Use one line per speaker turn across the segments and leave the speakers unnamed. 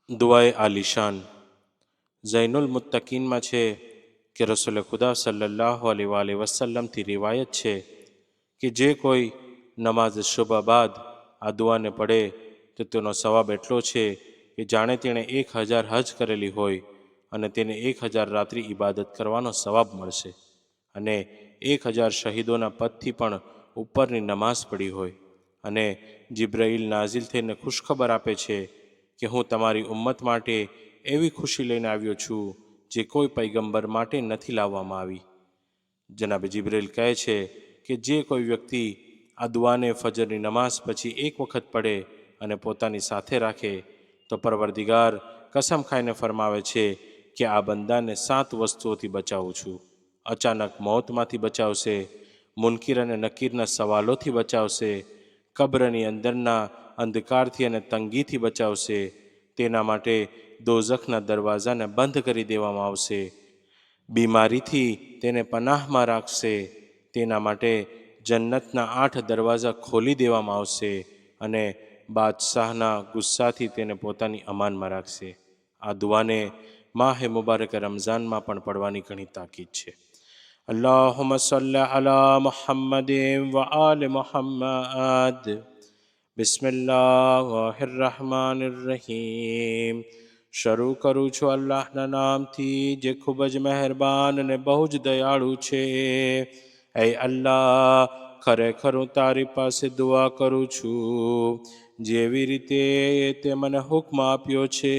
દુઆએ આલિશાન ઝૈનુલ મુત્તકીનમાં છે કે રસૂલ ખુદા સલ્લલ્લાહુ અલૈહિ વસલ્લમથી રિવાયત છે કે જે કોઈ નમાઝ શુભ બાદ આ દુઆને પડે તો તેનો સવાબ એટલો છે કે જાણે તેણે 1000 હજ કરેલી હોય અને તેને 1000 રાત્રિ ઇબાદત કરવાનો સવાબ મળશે અને 1000 શહીદોના પદથી પણ ઉપરની નમાઝ પડી હોય. અને જિબ્રાઈલ નાઝિલ થઈને ખુશખબર આપે છે કે હું તમારી ઉમ્મત માટે એવી ખુશી લઈને આવ્યો છું જે કોઈ પૈગંબર માટે નથી લાવવામાં આવી. જનાબ જિબ્રાઈલ કહે છે કે જે કોઈ વ્યક્તિ આ દુઆને ફજરની નમાઝ પછી એક વખત પડે અને પોતાની સાથે રાખે તો પરવરદિગાર કસમ ખાઈને ફરમાવે છે કે આ બંદાને 7 વસ્તુઓથી બચાવું છું. અચાનક મોતમાંથી બચાવશે, મુનકિર અને નકીરના સવાલોથી બચાવશે, કબ્રની અંદરના અંધકારથી અને તંગીથી બચાવશે, તેના માટે દોઝખના દરવાજાને બંધ કરી દેવામાં આવશે, બીમારીથી તેને પનાહમાં રાખશે, તેના માટે જન્નતના 8 દરવાજા ખોલી દેવામાં આવશે અને બાદશાહના ગુસ્સાથી તેને પોતાની અમાનમાં રાખશે. આ દુઆને માહે મુબારક રમઝાનમાં પણ પડવાની ઘણી તાકીદ છે. અલ્લાહુમ્મ સલ્લી અલા મુહમ્મદ વ આલ મુહમ્મદ. બિસ્મિલ્લાહિર રહેમાનિર રહીમ. શરૂ કરું છું અલ્લાહના નામથી જે ખૂબ જ મહેરબાન અને બહુ જ દયાળુ છે. એ અલ્લાહ, ખરેખર હું તારી પાસે દુઆ કરું છું જેવી રીતે તે મને હુક્મ આપ્યો છે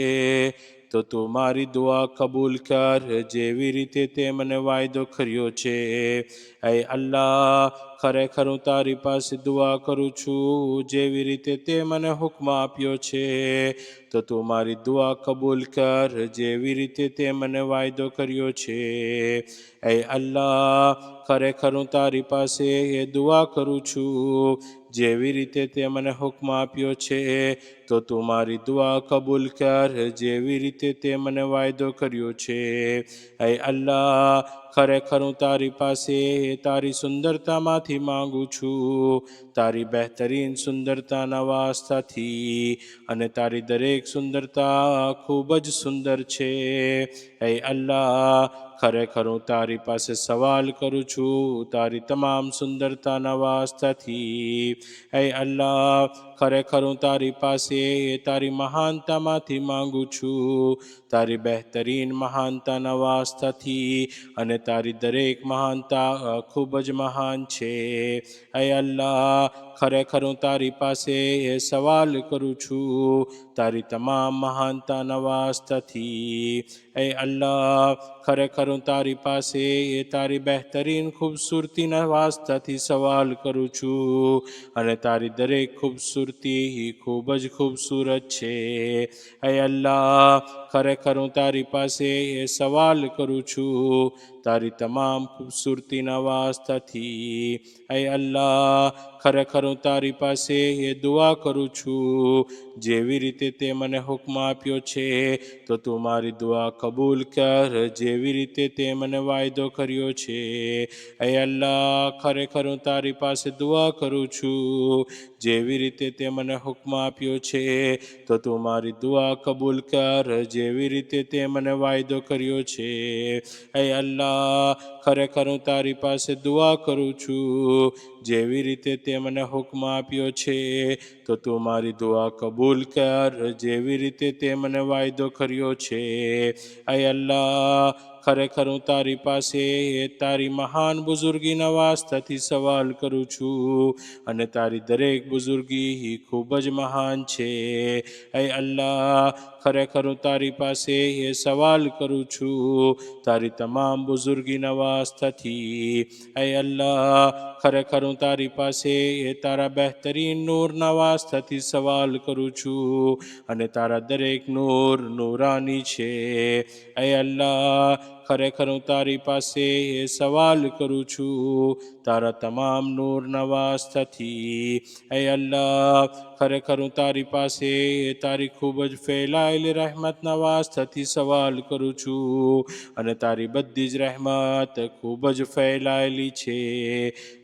તો તું મારી દુઆ કબૂલ કર જેવી રીતે તે મને વાયદો કર્યો છે. એ અલ્લાહ, ખરેખર હું તારી પાસે દુઆ કરું છું જેવી રીતે તે મને હુક્મ આપ્યો છે તો તું મારી દુઆ કબૂલ કર જેવી રીતે તે મને વાયદો કર્યો છે. એ અલ્લાહ, ખરેખર હું તારી પાસે એ દુઆ કરું છું જેવી રીતે તે મને હુક્મ આપ્યો છે તો તું મારી દુઆ કબૂલ કર જેવી રીતે તે મને વાયદો કર્યો છે. એ અલ્લાહ, ખરેખર હું તારી પાસે તારી સુંદરતામાંથી માંગુ છું, તારી બહેતરીન સુંદરતાના વાસ્તાથી, અને તારી દરેક સુંદરતા ખૂબ જ સુંદર છે. એ અલ્લાહ, ખરેખર હું તારી પાસે સવાલ કરું છું તારી તમામ સુંદરતાના વાસ્તાથી. એ અલ્લાહ, ખરેખર હું તારી પાસે તારી મહાનતામાંથી માંગુ છું, તારી બહેતરીન મહાનતાના વાસ્તાથી, અને તારી દરેક મહાનતા ખૂબ જ મહાન છે. એ અલ્લાહ, ખરેખર હું તારી પાસે સવાલ કરું છું તારી તમામ મહાનતાના વાસ્તાથી. એ અલ્લાહ, ખરેખર હું તારી પાસે તારી બહેતરીન ખૂબસૂરતીના વાસ્તાથી સવાલ કરું છું અને તારી દરેક ખૂબસૂરતી ખૂબ જ ખૂબસૂરત છે. એ અલ્લાહ, ખરેખર હું તારી પાસે સવાલ કરું છું તારી તમામ ખૂબસૂરતીના વાસ્તાથી. એ અલ્લાહ, ખરેખર હું તારી પાસે દુઆ કરું છું જેવી રીતે તે મને હુક્મ આપ્યો છે તો તું મારી દુઆ કબૂલ કર જેવી રીતે તે મને વાયદો કર્યો છે. એ અલ્લાહ, ખરેખર હું તારી પાસે દુઆ કરું છું જેવી રીતે તે મને હુક્મ આપ્યો છે તો તું મારી દુઆ કબૂલ કર જેવી રીતે તે મને વાયદો કર્યો છે. એ અલ્લાહ, ખરેખર હું તારી પાસે દુઆ કરું છું જેવી રીતે તે મને હુક્મ આપ્યો છે તો તું મારી દુઆ કબૂલ કર જેવી રીતે તે મને વાયદો કર્યો છે. એ અલ્લાહ, ખરેખર હું તારી પાસે તારી મહાન બુઝુર્ગીના વાસ્તાથી સવાલ કરું છું અને તારી દરેક બુઝુર્ગી ખૂબ જ મહાન છે. એ અલ્લાહ, ખરેખર હું તારી પાસે સવાલ કરું છું તારી તમામ બુઝુર્ગીના વાસ્તાથી. એ અલ્લાહ, ખરેખર હું તારી પાસે તારા બહેતરીન નૂરના વાસ્તાથી સવાલ કરું છું અને તારા દરેક નૂર નૂરાની છે. એ અલ્લાહ, ખરેખર હું તારી પાસે સવાલ કરું છું તારા તમામ નૂરના વાસ્તથી. એ અલ્લાહ ખરેખર હું તારી પાસે તારી ખૂબ જ ફેલાયેલી રહેમતના વાસ્તથી સવાલ કરું છું અને તારી બધી જ રહેમત ખૂબ જ ફેલાયેલી છે.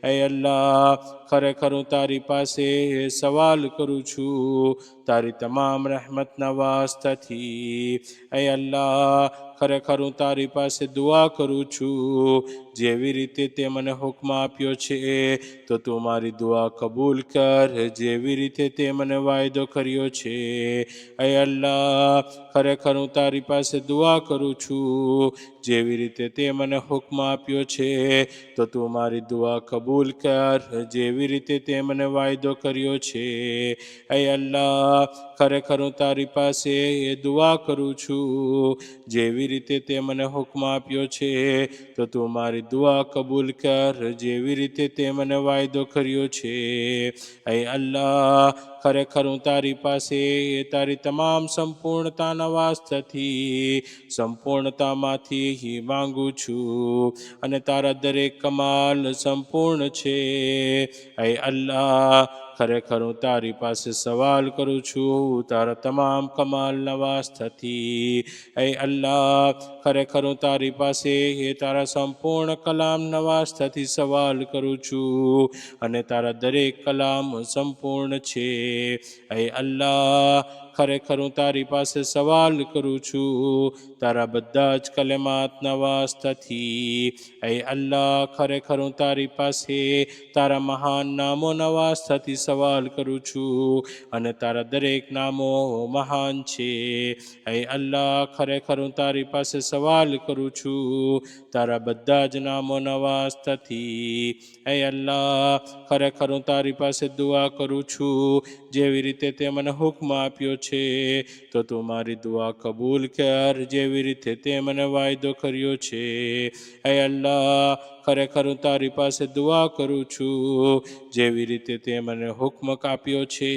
એ અલ્લાહ ખરેખર હું તારી પાસે સવાલ કરું છું તારી તમામ રહેમતના વાસ્તથી. એ અલ્લાહ ખરેખર હું તારી પાસે દુઆ કરું છું જેવી રીતે તે મને હુકમ આપ્યો છે તો તું મારી દુઆ કબૂલ કર જેવી રીતે તે મને વાયદો કર્યો છે. એ અલ્લાહ ખરેખર હું તારી પાસે દુઆ કરું છું જેવી રીતે તે મને હુકમ આપ્યો છે તો તું મારી દુઆ કબૂલ કર જેવી રીતે તે મને વાયદો કર્યો છે. એ અલ્લાહ ખરેખર હું તારી પાસે દુઆ કરું છું જેવી રીતે તે મને હુકમ આપ્યો છે તો તું મારી દુઆ કબૂલ કર જેવી રીતે તે મને વાયદો કર્યો છે. એ અલ્લાહ ખરેખર હું તારી પાસે તારી તમામ સંપૂર્ણતાના વાસ્તથી સંપૂર્ણતામાંથી માંગુ છું અને તારા દરેક કમાલ સંપૂર્ણ છે. એ અલ્લાહ ખરેખર હું તારી પાસે સવાલ કરું છું તારા તમામ કમાલના વાસ્તથી. એ અલ્લાહ ખરેખર હું તારી પાસે તારા સંપૂર્ણ કલામના વાસ્તથી સવાલ કરું છું અને તારા દરેક કલામ સંપૂર્ણ છે. એ અલ્લાહ ખરેખર હું તારી પાસે સવાલ કરું છું તારા બધા જ કલેમાતના વાસ્તથી. એ અલ્લાહ ખરેખર હું તારી પાસે તારા મહાન નામોના વાસ્તથી સવાલ કરું છું અને તારા દરેક નામો મહાન છે. એ અલ્લાહ ખરેખર હું તારી પાસે સવાલ કરું છું તારા બધા જ નામોના વાસ્તથી. એ અલ્લાહ ખરેખર હું તારી પાસે દુઆ કરું છું જેવી રીતે તે મને હુકમ આપ્યો છે તો તું મારી દુઆ કબૂલ કર જેવી રીતે તે મને વાયદો કર્યો છે. એ અલ્લાહ ખરેખર હું તારી પાસે દુઆ કરું છું જેવી રીતે તે મને હુકમ આપ્યો છે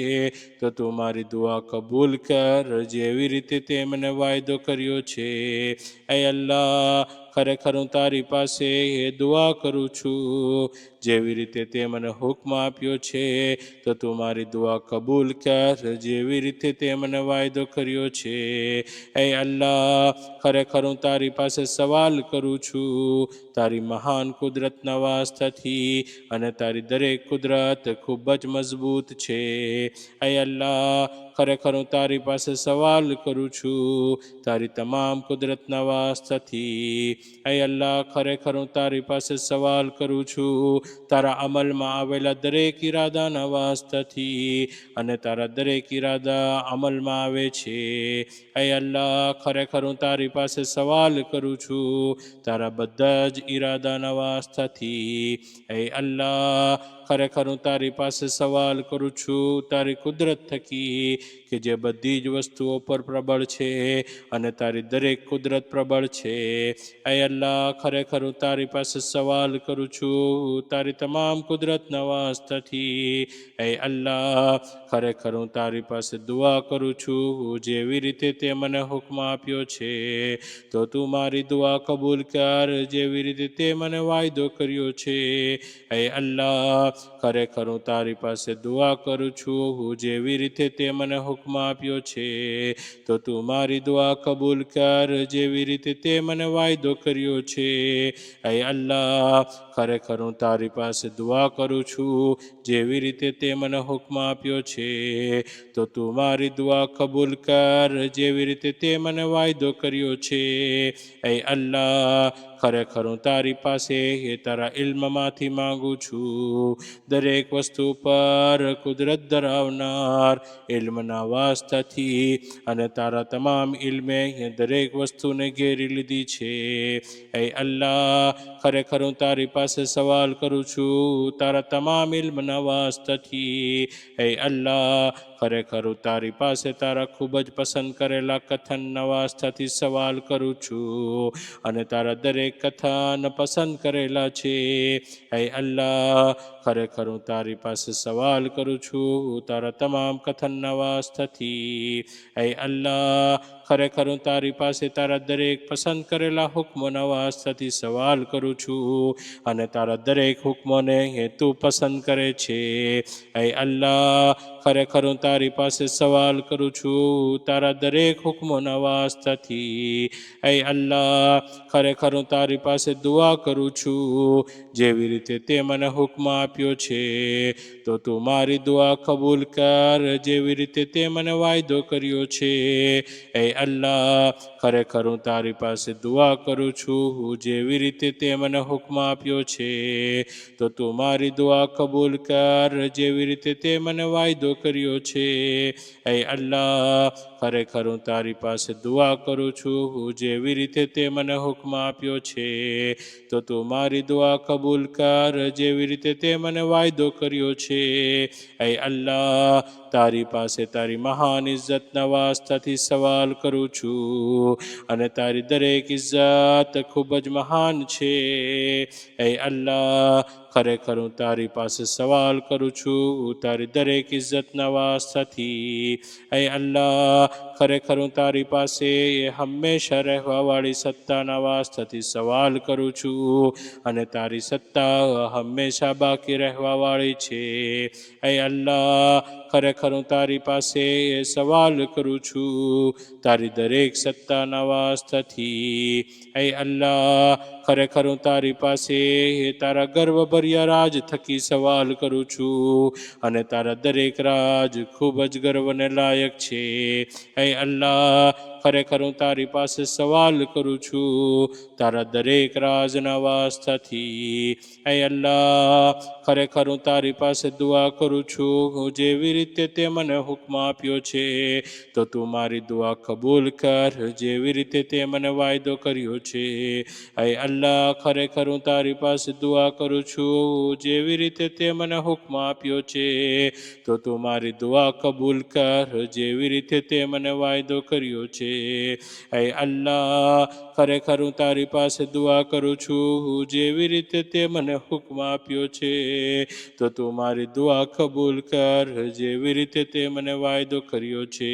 તો તું મારી દુઆ કબૂલ કર જેવી રીતે તે મને વાયદો કર્યો છે. એ અલ્લાહ ખરેખર હું તારી પાસે દુઆ કરું છું જેવી રીતે તે મને હુકમ આપ્યો છે તો તું મારી દુઆ કબૂલ કર જેવી રીતે તે મને વાયદો કર્યો છે. એ અલ્લાહ ખરેખર હું તારી પાસે સવાલ કરું છું તારી મહાન કુદરતના વાસ્તથી અને તારી દરેક કુદરત ખૂબ જ મજબૂત છે. એ અલ્લાહ ખરેખર હું તારી પાસે સવાલ કરું છું તારી તમામ કુદરતના વાસ્તથી. એ અલ્લાહ ખરેખર હું તારી પાસે સવાલ કરું છું તારા અમલમાં આવેલા દરેક ઈરાદાના વાસ્તથી અને તારા દરેક ઈરાદા અમલમાં આવે છે. એ અલ્લાહ ખરેખર હું તારી પાસે સવાલ કરું છું તારા બધા જ ઈરાદાના વાસ્તથી. એ અલ્લાહ ખરેખર હું તારી પાસે સવાલ કરું છું તારી કુદરત થકી કે જે બધી જ વસ્તુઓ પર પ્રબળ છે અને તારી દરેક કુદરત પ્રબળ છે. એ અલ્લાહ ખરેખર હું તારી પાસે સવાલ કરું છું તારી તમામ કુદરતના વાસ્તથી. એ અલ્લાહ ખરેખર હું તારી પાસે દુઆ કરું છું જેવી રીતે તે મને હુકમ આપ્યો છે તો તું મારી દુઆ કબૂલ કર જેવી રીતે તે મને વાયદો કર્યો છે. એ અલ્લાહ ખરેખર હું તારી પાસે દુઆ કરું છું જેવી રીતે તે મને હુકમ આપ્યો છે તો તું મારી દુઆ કબૂલ કર જેવી રીતે તે મને વાયદો કર્યો છે. એ અલ્લાહ ખરેખર હું તારી પાસે દુઆ કરું છું જેવી રીતે તે મને હુકમ આપ્યો છે તો તું મારી દુઆ કબૂલ કર જેવી રીતે તે મને વાયદો કર્યો છે. એ અલ્લાહ ખરેખર હું તારી પાસે તારા ઇલ્મમાંથી માંગુ છું દરેક વસ્તુ પર કુદરત ધરાવનાર ઇલ્મના વાસ્તથી અને તારા તમામ ઇલ્મે દરેક વસ્તુને ઘેરી લીધી છે. એ અલ્લાહ ખરેખર હું તારી પાસે સવાલ કરું છું તારા તમામ ઇલ્મના વાસ્તથી. એ અલ્લાહ ખરેખર હું તારી પાસે તારા ખૂબ જ પસંદ કરેલા કથન નવાજથી સવાલ કરું છું અને તારા દરેક કથન પસંદ કરેલા છે. હે અલ્લાહ, ખરેખર હું તારી પાસે સવાલ કરું છું તારા તમામ કથન નવાજથી. હે અલ્લાહ, ખરેખર હું તારી પાસે તારા દરેક પસંદ કરેલા હુક્મ નવાજથી સવાલ કરું છું અને તારા દરેક હુક્મોને તું પસંદ કરે છે. હે અલ્લાહ, ખરેખર હું તારી પાસે સવાલ કરું છું તારા દરેક હુક્મો નવાજથી. હે અલ્લાહ, ખરેખર હું તારી પાસે દુઆ કરું છું જેવી રીતે તે મને હુક્મ આપ્યો છે તો તું મારી દુઆ કબૂલ કર જેવી રીતે તે મને વાયદો કર્યો છે. હે અલ્લાહ, ખરેખર હું તારી પાસે દુઆ કરું છું જેવી રીતે તે મને હુક્મ આપ્યો છે તો તું મારી દુઆ કબૂલ કર જેવી રીતે તે મને વાયદો કર્યો છે. હે અલ્લાહ, ખરેખર હું તારી પાસે દુઆ કરું છું જેવી રીતે તે મને હુક્મ આપ્યો છે તો તું મારી દુઆ કબૂલ કર જેવી રીતે તે મને વાયદો કર્યો છે. હે અલ્લાહ, તારી પાસે તારી મહાન ઇજ્જત નવાજથી સવાલ કરું છું અને તારી દરેક ઇજ્જત ખૂબ જ મહાન છે. હે અલ્લાહ, ખરેખર હું તારી પાસે સવાલ કરું છું તારી દરેક ઇજ્જત નવાજથી. હે અલ્લાહ, ખરેખર હું તારી પાસે હંમેશા રહેવાવાળી સત્તા નવાજથી સવાલ કરું છું અને તારી સત્તા હંમેશા બાકી રહેવાવાળી છે. હે અલ્લાહ, ખરેખર હું તારી પાસે સવાલ કરું છું તારી દરેક સત્તા નવાજથી. હે અલ્લાહ, ખરેખર હું તારી પાસે તારા ગર્વભર્યા રાજ થકી સવાલ કરું છું અને તારા દરેક રાજ ખૂબ જ ગર્વને લાયક છે. હે અલ્લાહ, ખરેખર હું તારી પાસે સવાલ કરું છું તારા દરેક રાજ નવાજથી. હે અલ્લાહ, ખરેખર હું તારી પાસે દુઆ કરું છું જેવી રીતે તે મને હુક્મ આપ્યો છે તો તું મારી દુઆ કબૂલ કર જેવી રીતે તે મને વાયદો કર્યો છે. હે અલ્લાહ, ખરેખર હું તારી પાસે દુઆ કરું છું જેવી રીતે તે મને હુક્મ આપ્યો છે તો તું મારી દુઆ કબૂલ કર જેવી રીતે તે મને વાયદો કર્યો છે. હે અલ્લાહ, ખરેખર હું તારી પાસે દુઆ કરું છું જેવી રીતે તે મને હુક્મ આપ્યો છે તો તું મારી દુઆ કબૂલ કર જેવી રીતે તે મને વાયદો કર્યો છે.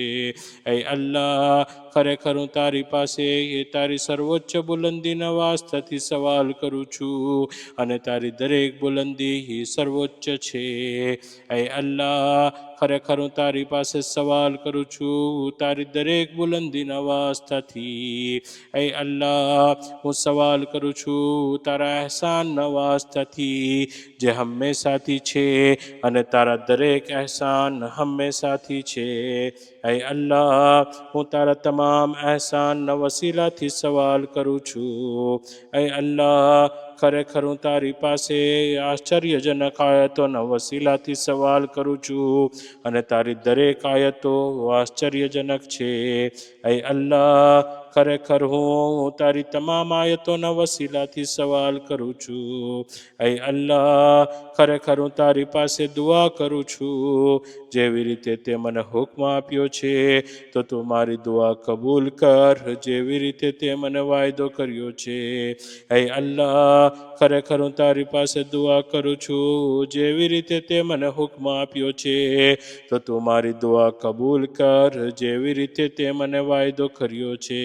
હે અલ્લાહ, ખરેખર હું તારી પાસે તારી સર્વોચ્ચ બુલંદી નવાજથી સવાલ કરું છું અને તારી દરેક બુલંદી સર્વોચ્ચ છે. હે અલ્લાહ, ખરેખર હું તારી પાસે સવાલ કરું છું તારી દરેક બુલંદી નવાજથી. હે અલ્લાહ, હું સવાલ કરું છું તારા અહેસાન નવાજથી જે હંમેશાથી છે અને તારા દરેક અહેસાન હંમેશાથી છે. હે અલ્લાહ, હું તારા તમામ અહેસાનના વસીલાથી સવાલ કરું છું. હે અલ્લાહ, ખરેખર હું તારી પાસે આશ્ચર્યજનક આયતોના વસીલાથી સવાલ કરું છું અને તારી દરેક આયતો આશ્ચર્યજનક છે. હે અલ્લાહ, ખરેખર હું તારી તમામ આયતોના વસીલાથી સવાલ કરું છું. હે અલ્લાહ, ખરેખર હું તારી પાસે દુઆ કરું છું જેવી રીતે તે મને હુક્મ આપ્યો છે તો તું મારી દુઆ કબૂલ કર જેવી રીતે તે મને વાયદો કર્યો છે. હે અલ્લાહ, ખરેખર હું તારી પાસે દુઆ કરું છું જેવી રીતે તે મને હુક્મ આપ્યો છે તો તું મારી દુઆ કબૂલ કર જેવી રીતે તે મને વાયદો કર્યો છે.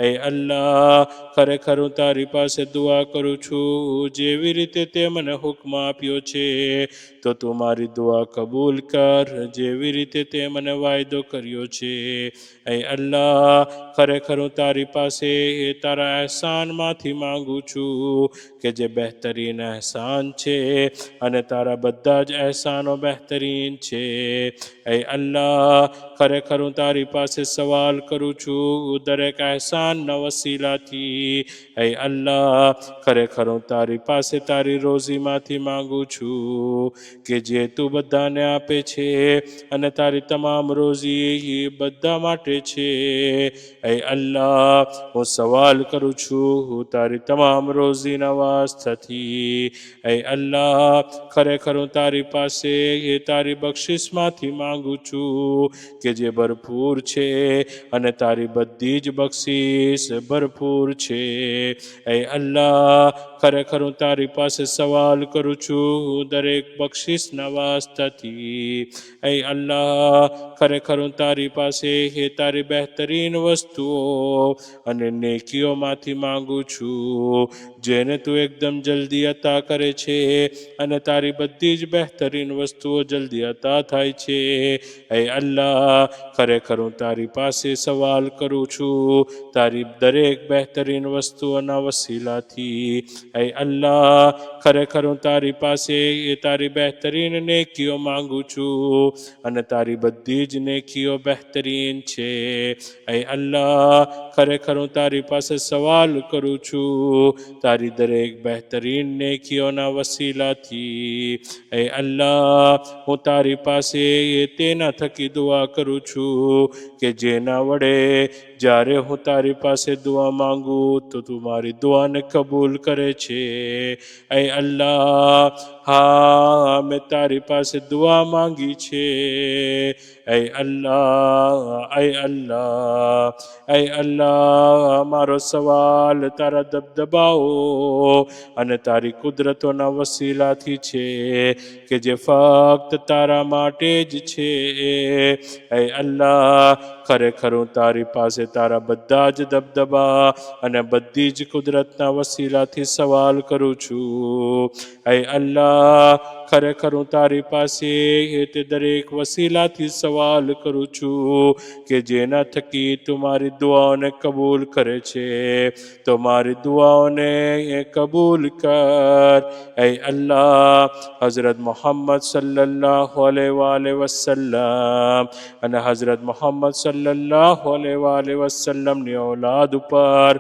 હે અલ્લાહ, ખરેખર હું તારી પાસે દુઆ કરું છું જેવી રીતે તે મને હુક્મ આપ્યો છે તો તું મારી દુઆ કબૂલ કર જેવી રીતે તે મને વાયદો કર્યો છે. હે અલ્લાહ, ખરેખર હું તારી પાસે તારા અહેસાનમાંથી માંગુ છું કે જે બહેતરીન અહેસાન છે અને તારા બધા જ અહેસાનો બહેતરીન છે. હે અલ્લાહ, ખરેખર હું તારી પાસે સવાલ કરું છું દરેક અહેસાનના વસીલાથી. હે અલ્લાહ, ખરેખર હું તારી પાસે તારી રોજીમાંથી માંગુ છું કે જે તું બધાને આપે છે અને તારી તમામ રોજી બધા માટે છે. હે અલ્લાહ, હું સવાલ કરું છું તારી તમામ રોજી નવાજથી. હે અલ્લાહ, ખરેખર હું તારી પાસે તારી બક્ષિસ બક્ષિસમાંથી માંગુ છું કે જે ભરપૂર છે અને તારી બધી જ બક્ષિસ ભરપૂર છે. એ અલ્લાહ, ખરેખર હું તારી પાસે સવાલ કરું છું દરેક બક્ષિસના વાસ્તાથી. એ અલ્લાહ, ખરેખર હું તારી પાસે એ તારી બહેતરીન વસ્તુઓ અને નેકીઓમાંથી માંગુ છું જેને તું એકદમ જલ્દી અતા કરે છે અને તારી બધી જ બહેતરીન વસ્તુઓ જલ્દી અતા થાય છે. એ અલ્લાહ, ખરેખર હું તારી પાસે સવાલ કરું છું તારી દરેક બહેતરીન વસ્તુઓના વસીલાથી. એ અલ્લાહ, ખરેખર હું તારી પાસે એ તારી બહેતરીન નેકીઓ માંગુ છું અને તારી બધી જ નેકીઓ બહેતરીન છે. એ અલ્લાહ, ખરેખર હું તારી પાસે સવાલ કરું છું તારી દરેક બહેતરીન નેકીઓના વસીલાથી. એ અલ્લાહ, હું તારી પાસે તેના થકી દુઆ કરું છું કે જેના વડે જ્યારે હું તારી પાસે દુઆ માંગુ તો તું મારી દુઆને કબૂલ કરે છે. એ અલ્લાહ, હા, મેં તારી પાસે દુઆ માંગી છે. એ અલ્લાહ, એ અલ્લાહ, એ અલ્લાહ, મારો સવાલ તારા દબદબાઓ અને તારી કુદરતોના વસીલાથી છે કે જે ફક્ત તારા માટે જ છે. એ અલ્લાહ, ખરેખર હું તારી પાસે તારા બધા જ દબદબા અને બધી જ કુદરતના વસીલાથી સવાલ કરું છું. એ અલ્લાહ, ખરેખર હું તારી પાસે તે દરેક વસીલાથી સવાલ કરું છું કે જેના થકી તું મારી દુઆઓને કબૂલ કરે છે. તો મારી દુઆઓને કબૂલ કર. એ અલ્લાહ, હઝરત મોહમ્મદ સલ્લલ્લાહુ અલૈહિ વસલ્લમ અને હઝરત મોહમ્મદ સલ્લલ્લાહુ અલૈહિ વસલ્લમની ઔલાદ ઉપર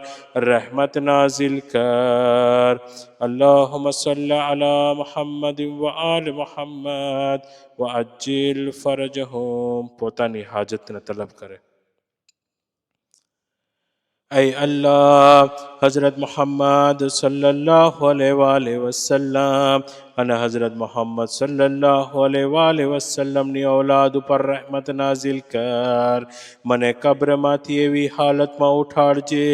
રહેમત નાઝિલ કર. اللهم صل على محمد وآل محمد وعجل فرجهم. પોતાની હાજતને તલબ કરે. એ અલ્લાહ, હઝરત મોહમ્મદ સલ્લલ્લાહુ અલૈહિ વસલ્લમ અને હઝરત મોહમ્મદ સલ્લલ્લાહુ અલૈહિ વસલ્લમની ઔલાદ ઉપર રહેમત નાઝિલ કર. મને કબ્રમાંથી એવી હાલતમાં ઉઠાડજે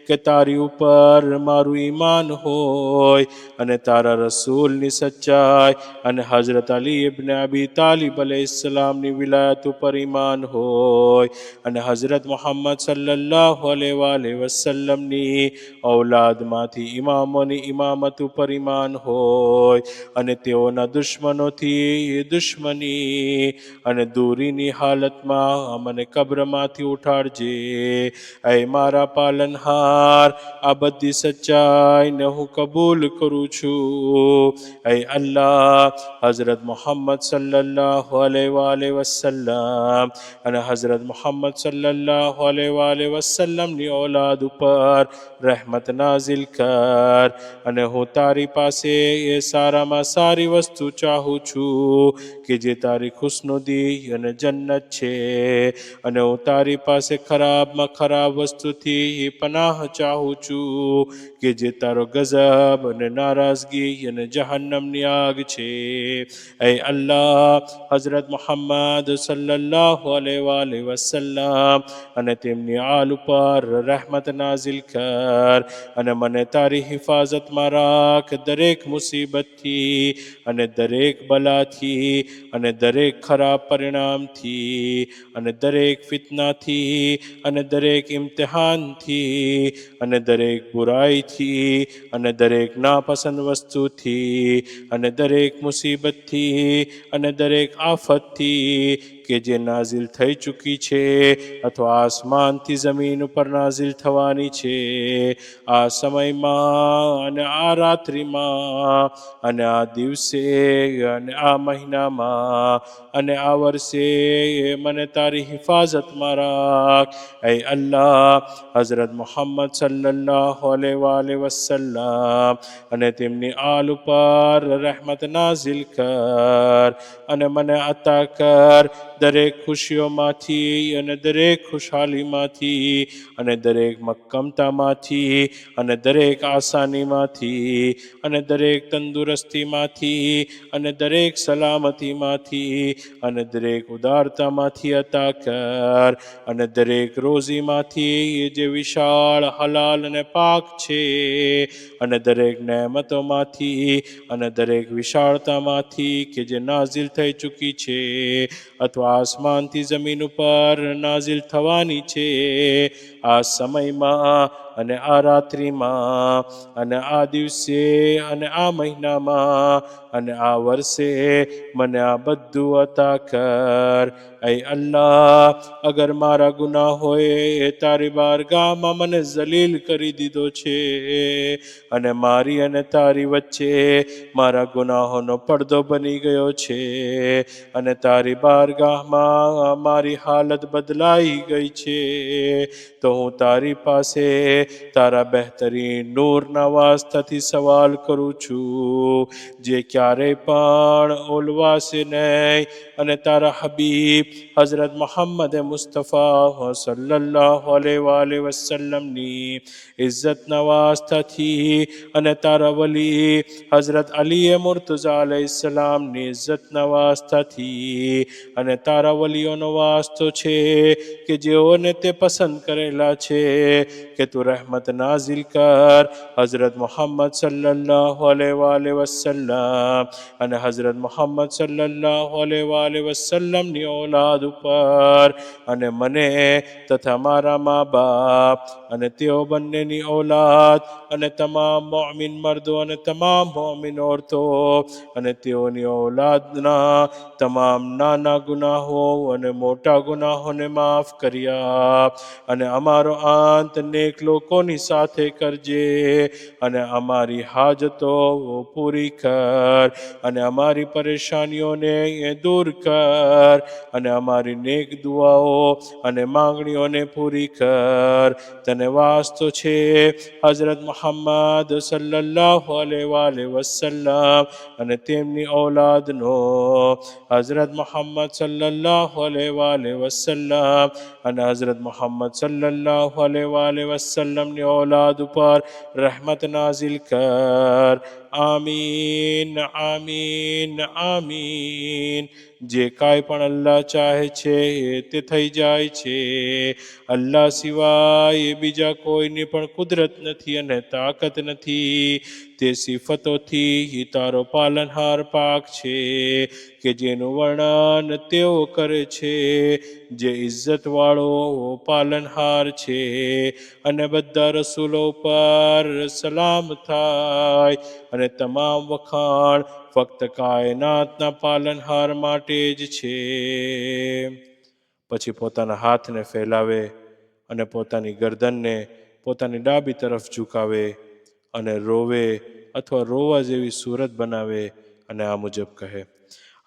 કે તારી ઉપર મારું ઈમાન હોય અને તારા રસૂલની સચ્ચાઈ અને હઝરત અલી ઇબ્ન અબી તાલિબ અલૈહિસ્સલામની વિલાયત ઉપર ઈમાન હોય અને હઝરત મોહમ્મદ સલ્લલ્લાહુ અલૈહિ વસલ્લમની ઔલાદમાંથી ઇમામોની ઇમામત ઉપર ઈમાન હોય અને તેઓના દુશ્મનોથી દુશ્મની અને દૂરીની હાલતમાં મને કબ્રમાંથી ઉઠાડજે. એ મારા પાલનહાર, આ બધી સચ્ચાઈને હું કબૂલ કરું છું. એ અલ્લાહ, હઝરત મોહમ્મદ સલ્લલ્લાહુ અલૈહિ વસલ્લમ અને હઝરત મોહમ્મદ સલ્લલ્લાહુ અલૈહિ વસલ્લમની ઔલાદ ઉપર રહેમત નાઝિલ કર. અને હું તારી પાસે એ સારામાં સારી વસ્તુ ચાહું છું કે જે તારી ખુશનુદી અને જન્નત છે અને હું તારી પાસે ખરાબમાં ખરાબ વસ્તુથી પનાહ ચાહું છું કે જે તારો ગઝબ અને નારાજગી અને જહન્નમની આગ છે. એ અલ્લાહ, હઝરત મોહમ્મદ સલ્લલ્લાહુ અલૈહિ વસલ્લમ અને તેમની આલ ઉપર રહેમત નાઝિલ કર અને મને તારી હિફાજતમાં રાખ દરેક મુસીબતથી અને દરેક બલાથી અને દરેક ખરાબ પરિણામથી અને દરેક ફિતનાથી અને દરેક ઇમ્તિહાનથી અને દરેક બુરાઈથી અને દરેક નાપસંદ વસ્તુથી અને દરેક મુસીબતથી અને દરેક આફતથી કે જે નાઝિલ થઈ ચૂકી છે અથવા આસમાનથી જમીન ઉપર નાઝિલ થવાની છે આ સમયમાં અને આ રાત્રિમાં અને આ દિવસે અને આ મહિનામાં અને આ વર્ષે મને તારી હિફાજતમાં રાખ. એ અલ્લાહ, હઝરત મોહમ્મદ સલ્લલ્લાહુ અલૈહિ વસલ્લમ અને તેમની આલ ઉપર રહેમત નાઝિલ કર અને મને અતા કર દરેક ખુશીઓમાંથી અને દરેક ખુશહાલીમાંથી અને દરેક મક્કમતામાંથી અને દરેક આસાનીમાંથી અને દરેક તંદુરસ્તીમાંથી અને દરેક સલામતીમાંથી અને દરેક ઉદારતામાંથી અતા કર અને દરેક રોઝીમાંથી જે વિશાળ હલાલ અને પાક છે અને દરેક નેમતોમાંથી અને દરેક વિશાળતામાંથી કે જે નાઝિલ થઈ ચૂકી છે અથવા આસમાનથી જમીન ઉપર નાઝિલ થવાની છે આ સમયમાં અને આ રાત્રિમાં અને આ દિવસે અને આ મહિનામાં અને આ વર્ષે મને આ બધું અતા કર. ऐ अल्लाह, अगर मारा गुनाह होए तारी बारगाहમાં મને જલીલ કરી દીધો છે અને મારી અને તારી વચ્ચે મારા ગુનાહોનો પડદો બની ગયો છે અને તારી બારગાહમાં મારી હાલત બદલાઈ ગઈ છે, તો હું તારી પાસે તારા બહેતરીન નૂરના વાસ્તાથી સવાલ કરું છું જે ક્યારેય પણ ઓલવાશે નહીં અને તારા હબીબ હઝરત મોહમ્મદ મુસ્તફા સલ્લલ્લાહુ અલૈહિ વસલ્લમની ઇઝ્ઝતના વાસ્તાથી અને તારા વલી હઝરત અલી મુર્તઝા અલૈહિસ્સલામની ઇઝ્ઝતના વાસ્તાથી અને તારા વલીઓનો વાસ્તો છે કે જેઓને તે પસંદ કરેલા છે કે તું રહેમત નાઝિલ કર હઝરત મોહમ્મદ સલ્લલ્લાહુ અલૈહિ વસલ્લમ અને હઝરત મોહમ્મદ સલ્લલ્લાહુ અલૈહિ વસલ્લમની औलाद ઉપર અને મને તથા મારા મા બાપ અને તેઓ બંનેની औलाद અને તમામ મોમિન મર્દો અને તમામ મોમિન औरतो અને તેઓની औलादના તમામ નાના ગુનાહો અને મોટા ગુનાહોને માફ કરી આપ અને અમારો અંત નેક લોકોની સાથે કરજે અને અમારી હાજતો પૂરી કર અને અમારી પરેશાનીઓને દૂર કર અને અમારી નેક દુઆઓ અને માંગણીઓને પૂરી કર. તને વાસ્તો છે હઝરત મુહમ્મદ સલ્લલ્લાહુ અલૈહિ વસલ્લમ અને તેમની औलादનો હઝરત મુહમ્મદ સલ્લલ્લાહુ અલૈહિ વસલ્લમ અને હઝરત મુહમ્મદ સલ્લલ્લાહુ અલૈહિ વસલ્લમની औलाद ઉપર રહેમત નાઝિલ કર. આમીન આમીન આમીન. જે કાંઈ પણ અલ્લાહ ચાહે છે તે થઈ જાય છે. અલ્લાહ સિવાય બીજા કોઈની પણ કુદરત નથી અને તાકાત નથી. તે સિફતોથી તારો પાલનહાર પાક છે કે જેનું વર્ણન તેઓ કરે છે જે ઇજ્જતવાળો પાલનહાર છે અને બધા રસૂલો પર સલામ થાય અને તમામ વખાણ ફક્ત કાયનાતના પાલનહાર માટે જ છે. પછી પોતાના હાથને ફેલાવે અને પોતાની ગરદનને પોતાની ડાબી તરફ ઝુકાવે અને રોવે અથવા રોવા જેવી સૂરત બનાવે અને આ મુજબ કહે: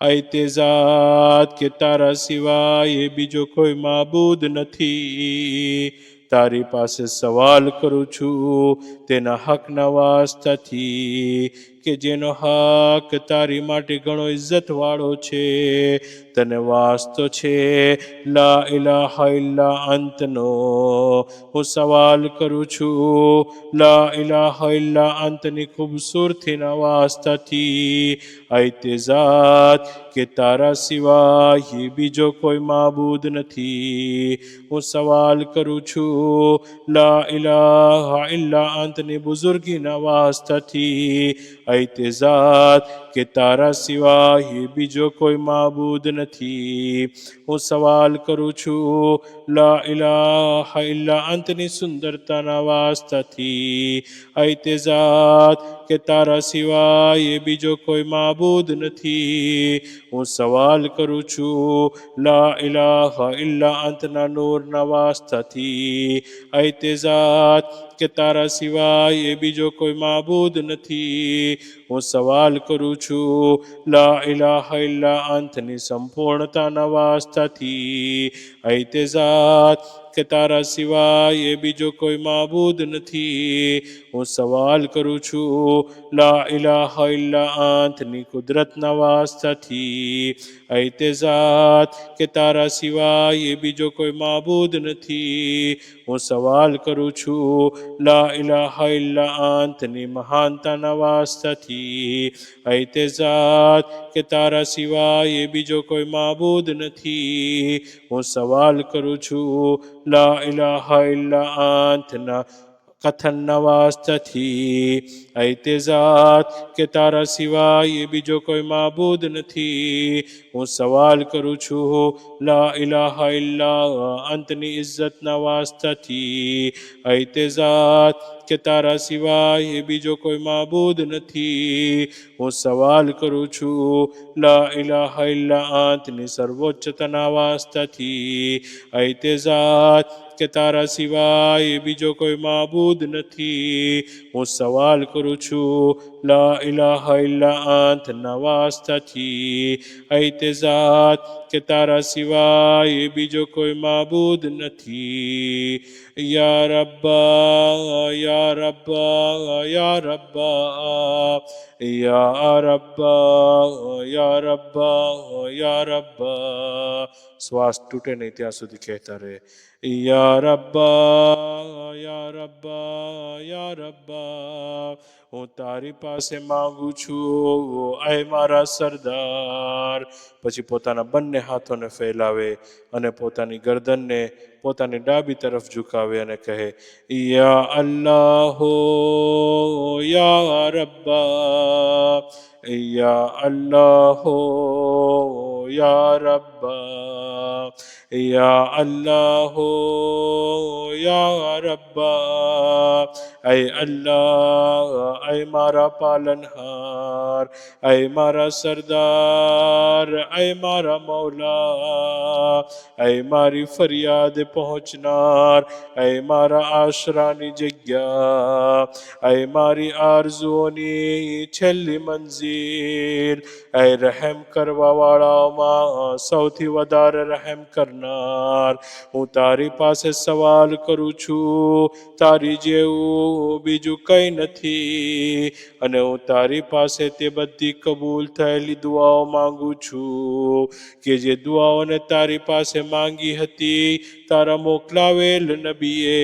ऐ ते ज़ात के तारा सिवाय बीजो कोई माबूद નથી. તારી પાસે સવાલ કરું છું તેના હકના વાસ્તાથી કે જેનો હક તારી માટે ઘણો ઇજ્જતવાળો છે. તને વાસ્તો છે લા ઇલાહા ઇલ્લા અંતનો. હું સવાલ કરું છું લા ઇલાહા ઇલ્લા અંતની ખૂબસૂરતીના વાસ્તાથી. ऐ તે ઝાત કે તારા સિવાય બીજો કોઈ માબૂદ નથી. હું સવાલ કરું છું લા ઇલાહા ઇલ્લા અંતની બુઝુર્ગીના વાસ્તાથી. ऐ તે ઝાત કે તારા સિવાય બીજો કોઈ માબૂદ નથી. હું સવાલ કરું છું લા ઇલાહા ઇલ્લા અંતની સુંદરતાના વાસ્તાથી. ऐ તે ઝાત કે તારા સિવાય બીજો કોઈ માબૂદ નથી. હું સવાલ કરું છું લા ઇલાહા ઇલ્લા અંતના નૂરના વાસ્તાથી. ऐ તે ઝાત કે તારા સિવાય બીજો કોઈ માબૂદ નથી. હું સવાલ કરું છું લા ઇલાહા ઇલ્લા અંતની સંપૂર્ણતાના વાસ્તાથી. ऐ તે ઝાત કે તારા સિવાય બીજો કોઈ માબૂદ નથી. હું સવાલ કરું છું લા ઇલાહા ઇલ્લા અંતની કુદરતના વાસ્તાથી, ऐ તે ઝાત કે તારા સિવાય બીજો કોઈ માબૂદ નથી. હું સવાલ કરું છું લા ઇલાહા ઇલ્લા અંતની મહાનતાના વાસ્તાથી, ऐ તે ઝાત કે તારા સિવાય બીજો કોઈ માબૂદ નથી. હું સવાલ કરું છું લા ઇલાહા ઇલ્લા અંતના કથનના વાસ્તાથી, ऐ તે ઝાત કે તારા સિવાય બીજો કોઈ માબૂદ નથી. હું સવાલ કરું છું લા ઇલાહા ઇલ્લા અંતની ઇજ્જતના વાસ્તાથી, ऐ તે ઝાત કે તારા સિવાય બીજો કોઈ માબૂદ નથી. હું સવાલ કરું છું લા ઇલાહા ઇલ્લા અંતની સર્વોચ્ચતાના વાસ્તાથી, ऐ તે ઝાત કે તારા સિવાય બીજો કોઈ માબૂદ નથી. હું સવાલ કરું છું લા ઇલાહા ઇલ્લા અંતના વાસ્તાથી, ऐ તે ઝાત કે તારા સિવાય બીજો કોઈ માબૂદ નથી. યા રબ્બા યા રબ્બા યા રબ્બા યા રબ્બા યા રબ્બા યા રબ્બા. શ્વાસ તૂટે નહીં ત્યાં સુધી કહેતા રહે યા રબ્બા યા રબ્બા યા રબ્બા. હું તારી પાસે માંગુ છું ऐ મારા સરદાર. પછી પોતાના બંને હાથોને ફેલાવે અને પોતાની ગરદનને પોતાની ડાબી તરફ ઝુકાવે અને કહે યા અલ્લાહો યા રબ્બા યા અલ્લાહો યા રબ્બા યા અલ્લાહો યા રબ્બા. ऐ અલ્લાહ ऐ મારા પાલનહાર, ऐ મારા સરદાર, ऐ મારા મૌલા, ऐ મારી ફરિયાદ પહોંચનાર, ऐ મારા આશરાની જગ્યા, ऐ મારી આરઝુઓની છેલ્લી મંઝિલ, ऐ રહેમ કરવાવાળાઓમાં સૌથી વધારે રહેમ કરનાર. હું તારી પાસે સવાલ કરું છું, તારી જેવું બીજું કંઈ નથી, અને હું તારી પાસે તે બધી કબૂલ થયેલી દુઆઓ માંગુ છું કે જે દુઆઓને તારી પાસે માંગી હતી તારા મોકલાવેલ નબીએ,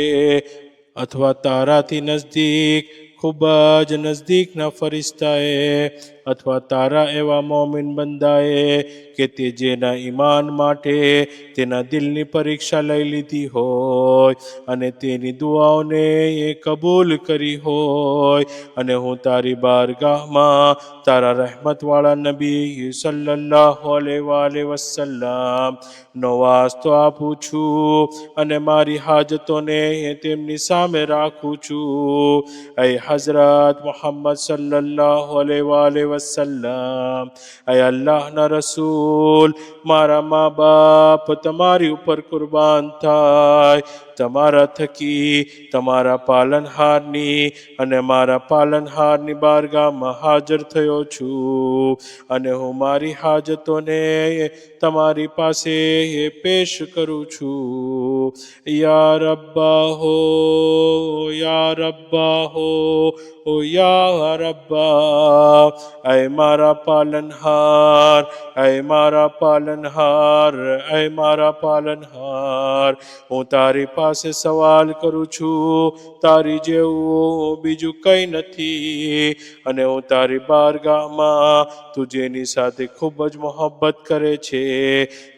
અથવા તારાથી નજદીક ખૂબ જ નજદીકના ફરિશ્તાએ, અથવા તારા એવા મોમિન બંદાએ કે તે જેના ઈમાન માટે તેના દિલની પરીક્ષા લઈ લીધી હોય અને તેની દુઆઓને એ કબૂલ કરી હોય. અને હું તારી બારગાહમાં તારા રહેમતવાળા નબી સલ્લલ્લાહુ અલૈહિ વસલ્લમ નો વાસ્તો આપું છું અને મારી હાજતોને તેમની સામે રાખું છું. ऐ હઝરત મુહમ્મદ સલ્લલ્લાહુ અલૈહિ વસલ્લમ, ऐ અલ્લાહના રસૂલ, મારા મા બાપ તમારી ઉપર કુરબાન થાય, તમારા થકી તમારા પાલનહારની અને મારા પાલનહારની બારગાહમાં હાજર થયો છું, અને હું મારી હાજતોને તમારી પાસે પેશ કરું છું. યા રબ્બા હો યા રબ્બા હો ઓ યા રબ્બા. ऐ મારા પાલનહાર, ऐ મારા પાલનહાર, ऐ મારા પાલનહાર. હું તારી પાસે સવાલ કરું છું, તારી જેવું બીજું કંઈ નથી, અને હું તારી બારગાહમાં તું જેની સાથે ખૂબ જ મોહબ્બત કરે છે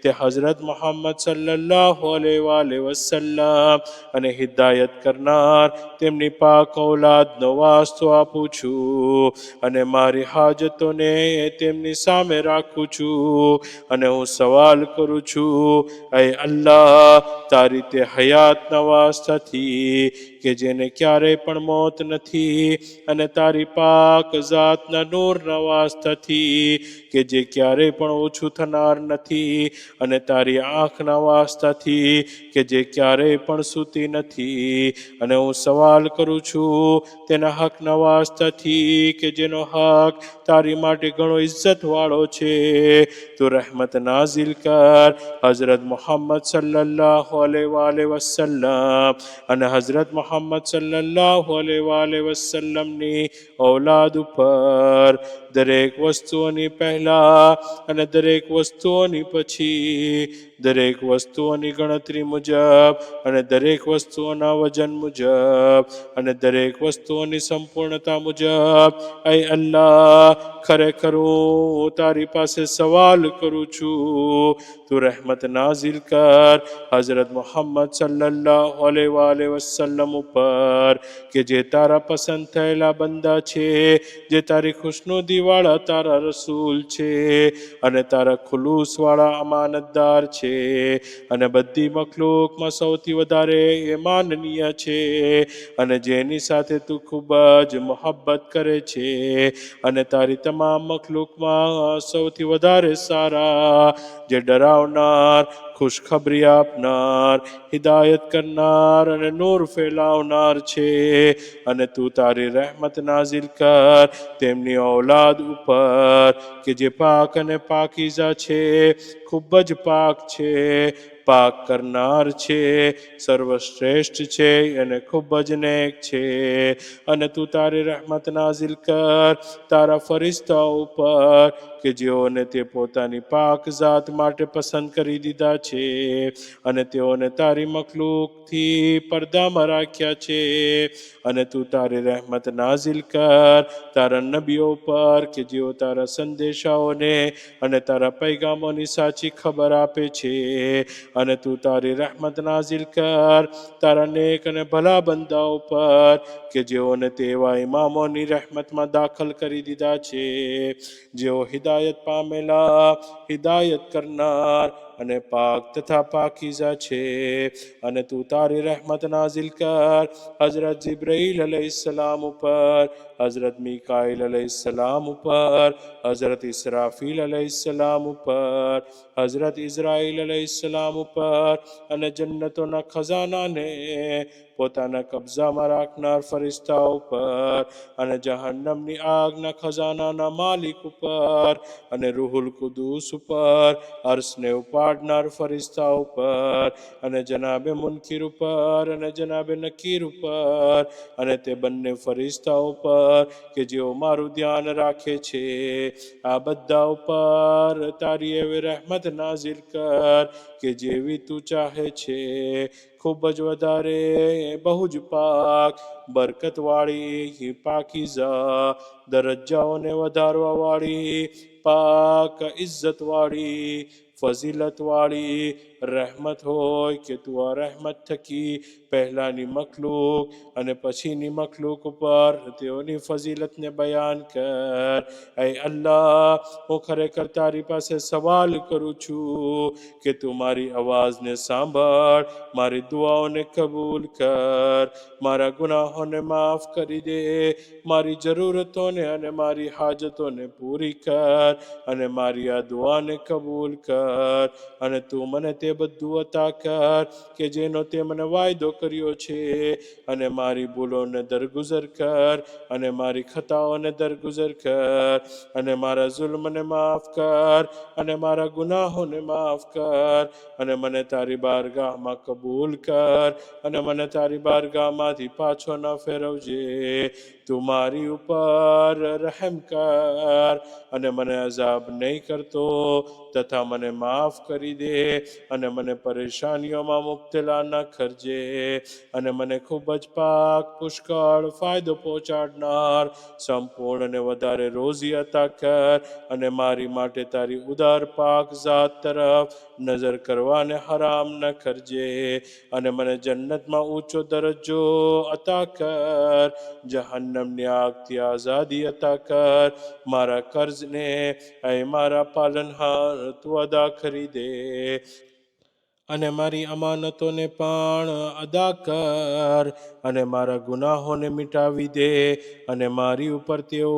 તે હઝરત મુહમ્મદ સલ્લલ્લાહુ અલૈહિ વસલ્લમ અને હિદાયત કરનાર તેમની પાક ઔલાદનો વાસ્તો આપું છું, અને મારી હાજતોને તેમની સામે રાખું છું, અને હું સવાલ કરું છું ऐ અલ્લાહ તારી તે હયાતના વાસ્તાથી કે જેને ક્યારેય પણ મોત નથી, અને તારી પાક ઝાતના નૂરના વાસ્તાથી કે જે ક્યારેય પણ ઓછું થનાર નથી, અને તારી આંખના વાસ્તાથી કે જે ક્યારેય પણ સૂતી નથી, અને હું સવાલ કરું છું તેના હકના વાસ્તાથી કે જેનો હક તારી માટે ઘણો ઇજ્જતવાળો છે. તું રહેમત નાઝિલ કર હઝરત મુહમ્મદ સલ્લલ્લાહુ અલૈહિ વસલ્લમ વસલ્લમ અને હઝરત મુહમ્મદ સલ્લલ્લાહુ અલૈહિ વસલ્લમની ઔલાદ ઉપર દરેક વસ્તુઓની પહેલા અને દરેક વસ્તુઓની પછી, દરેક વસ્તુઓની ગણતરી મુજબ અને દરેક વસ્તુઓના વજન મુજબ અને દરેક વસ્તુઓની સંપૂર્ણતા મુજબ, ऐ અલ્લાહ, ખરેખર હું તારી પાસે સવાલ કરું છું, તું રહેમત નાઝિલ કર હઝરત મુહમ્મદ સલ્લલ્લાહુ અલૈહિ વસલ્લમ ઉપર કે જે તારા પસંદ થયેલા બંદા છે, જે તારી ખુશનુદીવાળા તારા રસૂલ છે અને તારા ખુલૂસવાળા અમાનતદાર છે અને બધી મખલૂકમાં સૌથી વધારે એ માનનીય છે અને જેની સાથે તું ખૂબ જ મોહબ્બત કરે છે અને તારી તમામ મખલૂકમાં સૌથી વધારે સારા, જે ડરાવનાર, ખુશખબરી આપનાર, હિદાયત કરનાર અને નૂર ફેલાવનાર છે અને તું તારી રહેમત નાઝિલ કર તેમની ઔલાદ ઉપર કે જે પાક અને પાકીઝા છે, ખૂબ જ પાક છે, પાક કરનાર છે, સર્વશ્રેષ્ઠ છે અને ખૂબ જ નેક છે અને તું તારી રહેમત નાઝિલ કર તારા ફરિશ્તાઓ ઉપર કે જેઓને તે પોતાની પાક ઝાત માટે પસંદ કરી દીધા છે અને તેઓને તારી મખલૂકથી પડદામાં રાખ્યા છે અને તું તારી રહેમત નાઝિલ કર તારા નબીઓ પર કે જેઓ તારા સંદેશાઓને અને તારા પૈગામોની સાચી ખબર આપે છે અને તું તારી રહેમત નાઝિલ કર તારા નેક અને ભલા બંદાઓ પર કે જેઓને તેવા ઇમામોની રહેમતમાં દાખલ કરી દીધા છે જેઓ હિદાયત પામેલા, હિદાયત કરનાર અને પાક તથા પાકીઝા છે અને તું તારી રહેમત નાઝિલ કર હઝરત જિબ્રાઈલ અલૈહિસ્સલામ ઉપર, હઝરત મીકાઈલ અલૈહિસ્સલામ ઉપર, હઝરત ઇસરાફીલ અલૈહિસ્સલામ ઉપર, હઝરત ઇઝરાઈલ અલૈહિસ્સલામ ઉપર અને જન્નતોના ખજાનાને પોતાના કબજામાં રાખનાર ફરિશ્તાઓ ઉપર અને જહન્નમની આગના ખજાનાના માલિક ઉપર અને રૂહુલ કુદૂસ ઉપર, અર્શને ઉપાડનાર ફરિશ્તાઓ ઉપર અને જનાબે મુનકિર ઉપર અને જનાબે નકીર ઉપર અને તે બંને ફરિશ્તાઓ ઉપર કે જેઓ મારું ધ્યાન રાખે છે, આ બધા ઉપર તારી એવી રહેમત નાઝિલ કર કે જેવી તું ચાહે છે, ખૂબ જ વધારે, બહુ જ પાક, બરકતવાળી, પાકીઝા, દરજ્જાઓને વધારવાવાળી, પાક, ઇજ્જતવાળી, ફઝીલતવાળી રહેમત હોય કે તું આ રહેમત થકી પહેલાની મખલૂક અને પછીની મખલૂક ઉપર તેઓની ફઝીલતને બયાન કર. ऐ અલ્લાહ, હું ખરેખર તારી પાસે સવાલ કરું છું કે તું મારી અવાજને સાંભળ, મારી દુઆઓને કબૂલ કર, મારા ગુનાહોને માફ કરી દે, મારી જરૂરતોને અને મારી હાજતોને પૂરી કર અને મારી આ દુઆને કબૂલ કર અને તું મને તે બધું અતા કર કે જેનો તે મને વાયદો કર્યો છે અને મારી ભૂલોને દરગુઝર કર અને મારી ખતાઓને દરગુઝર કર અને મારા ઝુલ્મને માફ કર અને મારા ગુનાહોને માફ કર અને મને તારી બારગાહમાં કબૂલ કર અને મને તારી બારગાહમાંથી પાછો ન ફેરવજે. તું મારી ઉપર રહેમ કર અને મને અઝાબ નહીં કરતો તથા મને માફ કરી દે અને મને પરેશાનીઓમાં મુબ્તલા ન કરજે અને મને ખૂબ જ પાક, પુષ્કળ, ફાયદો પહોંચાડનાર, સંપૂર્ણ અને વધારે રોઝી અતા કર અને મારી માટે તારી ઉદાર પાક ઝાત તરફ નજર કરવાને હરામ ન કરજે અને મને જન્નતમાં ઊંચો દરજ્જો અતા કર, જહન્નમની આગથી આઝાદી અતા કર, મારા કર્જને ऐ મારા પાલનહાર તું અદા કરી દે અને મારી અમાનતોને પણ અદા કર અને મારા ગુનાહોને મિટાવી દે અને મારી ઉપર તેઓ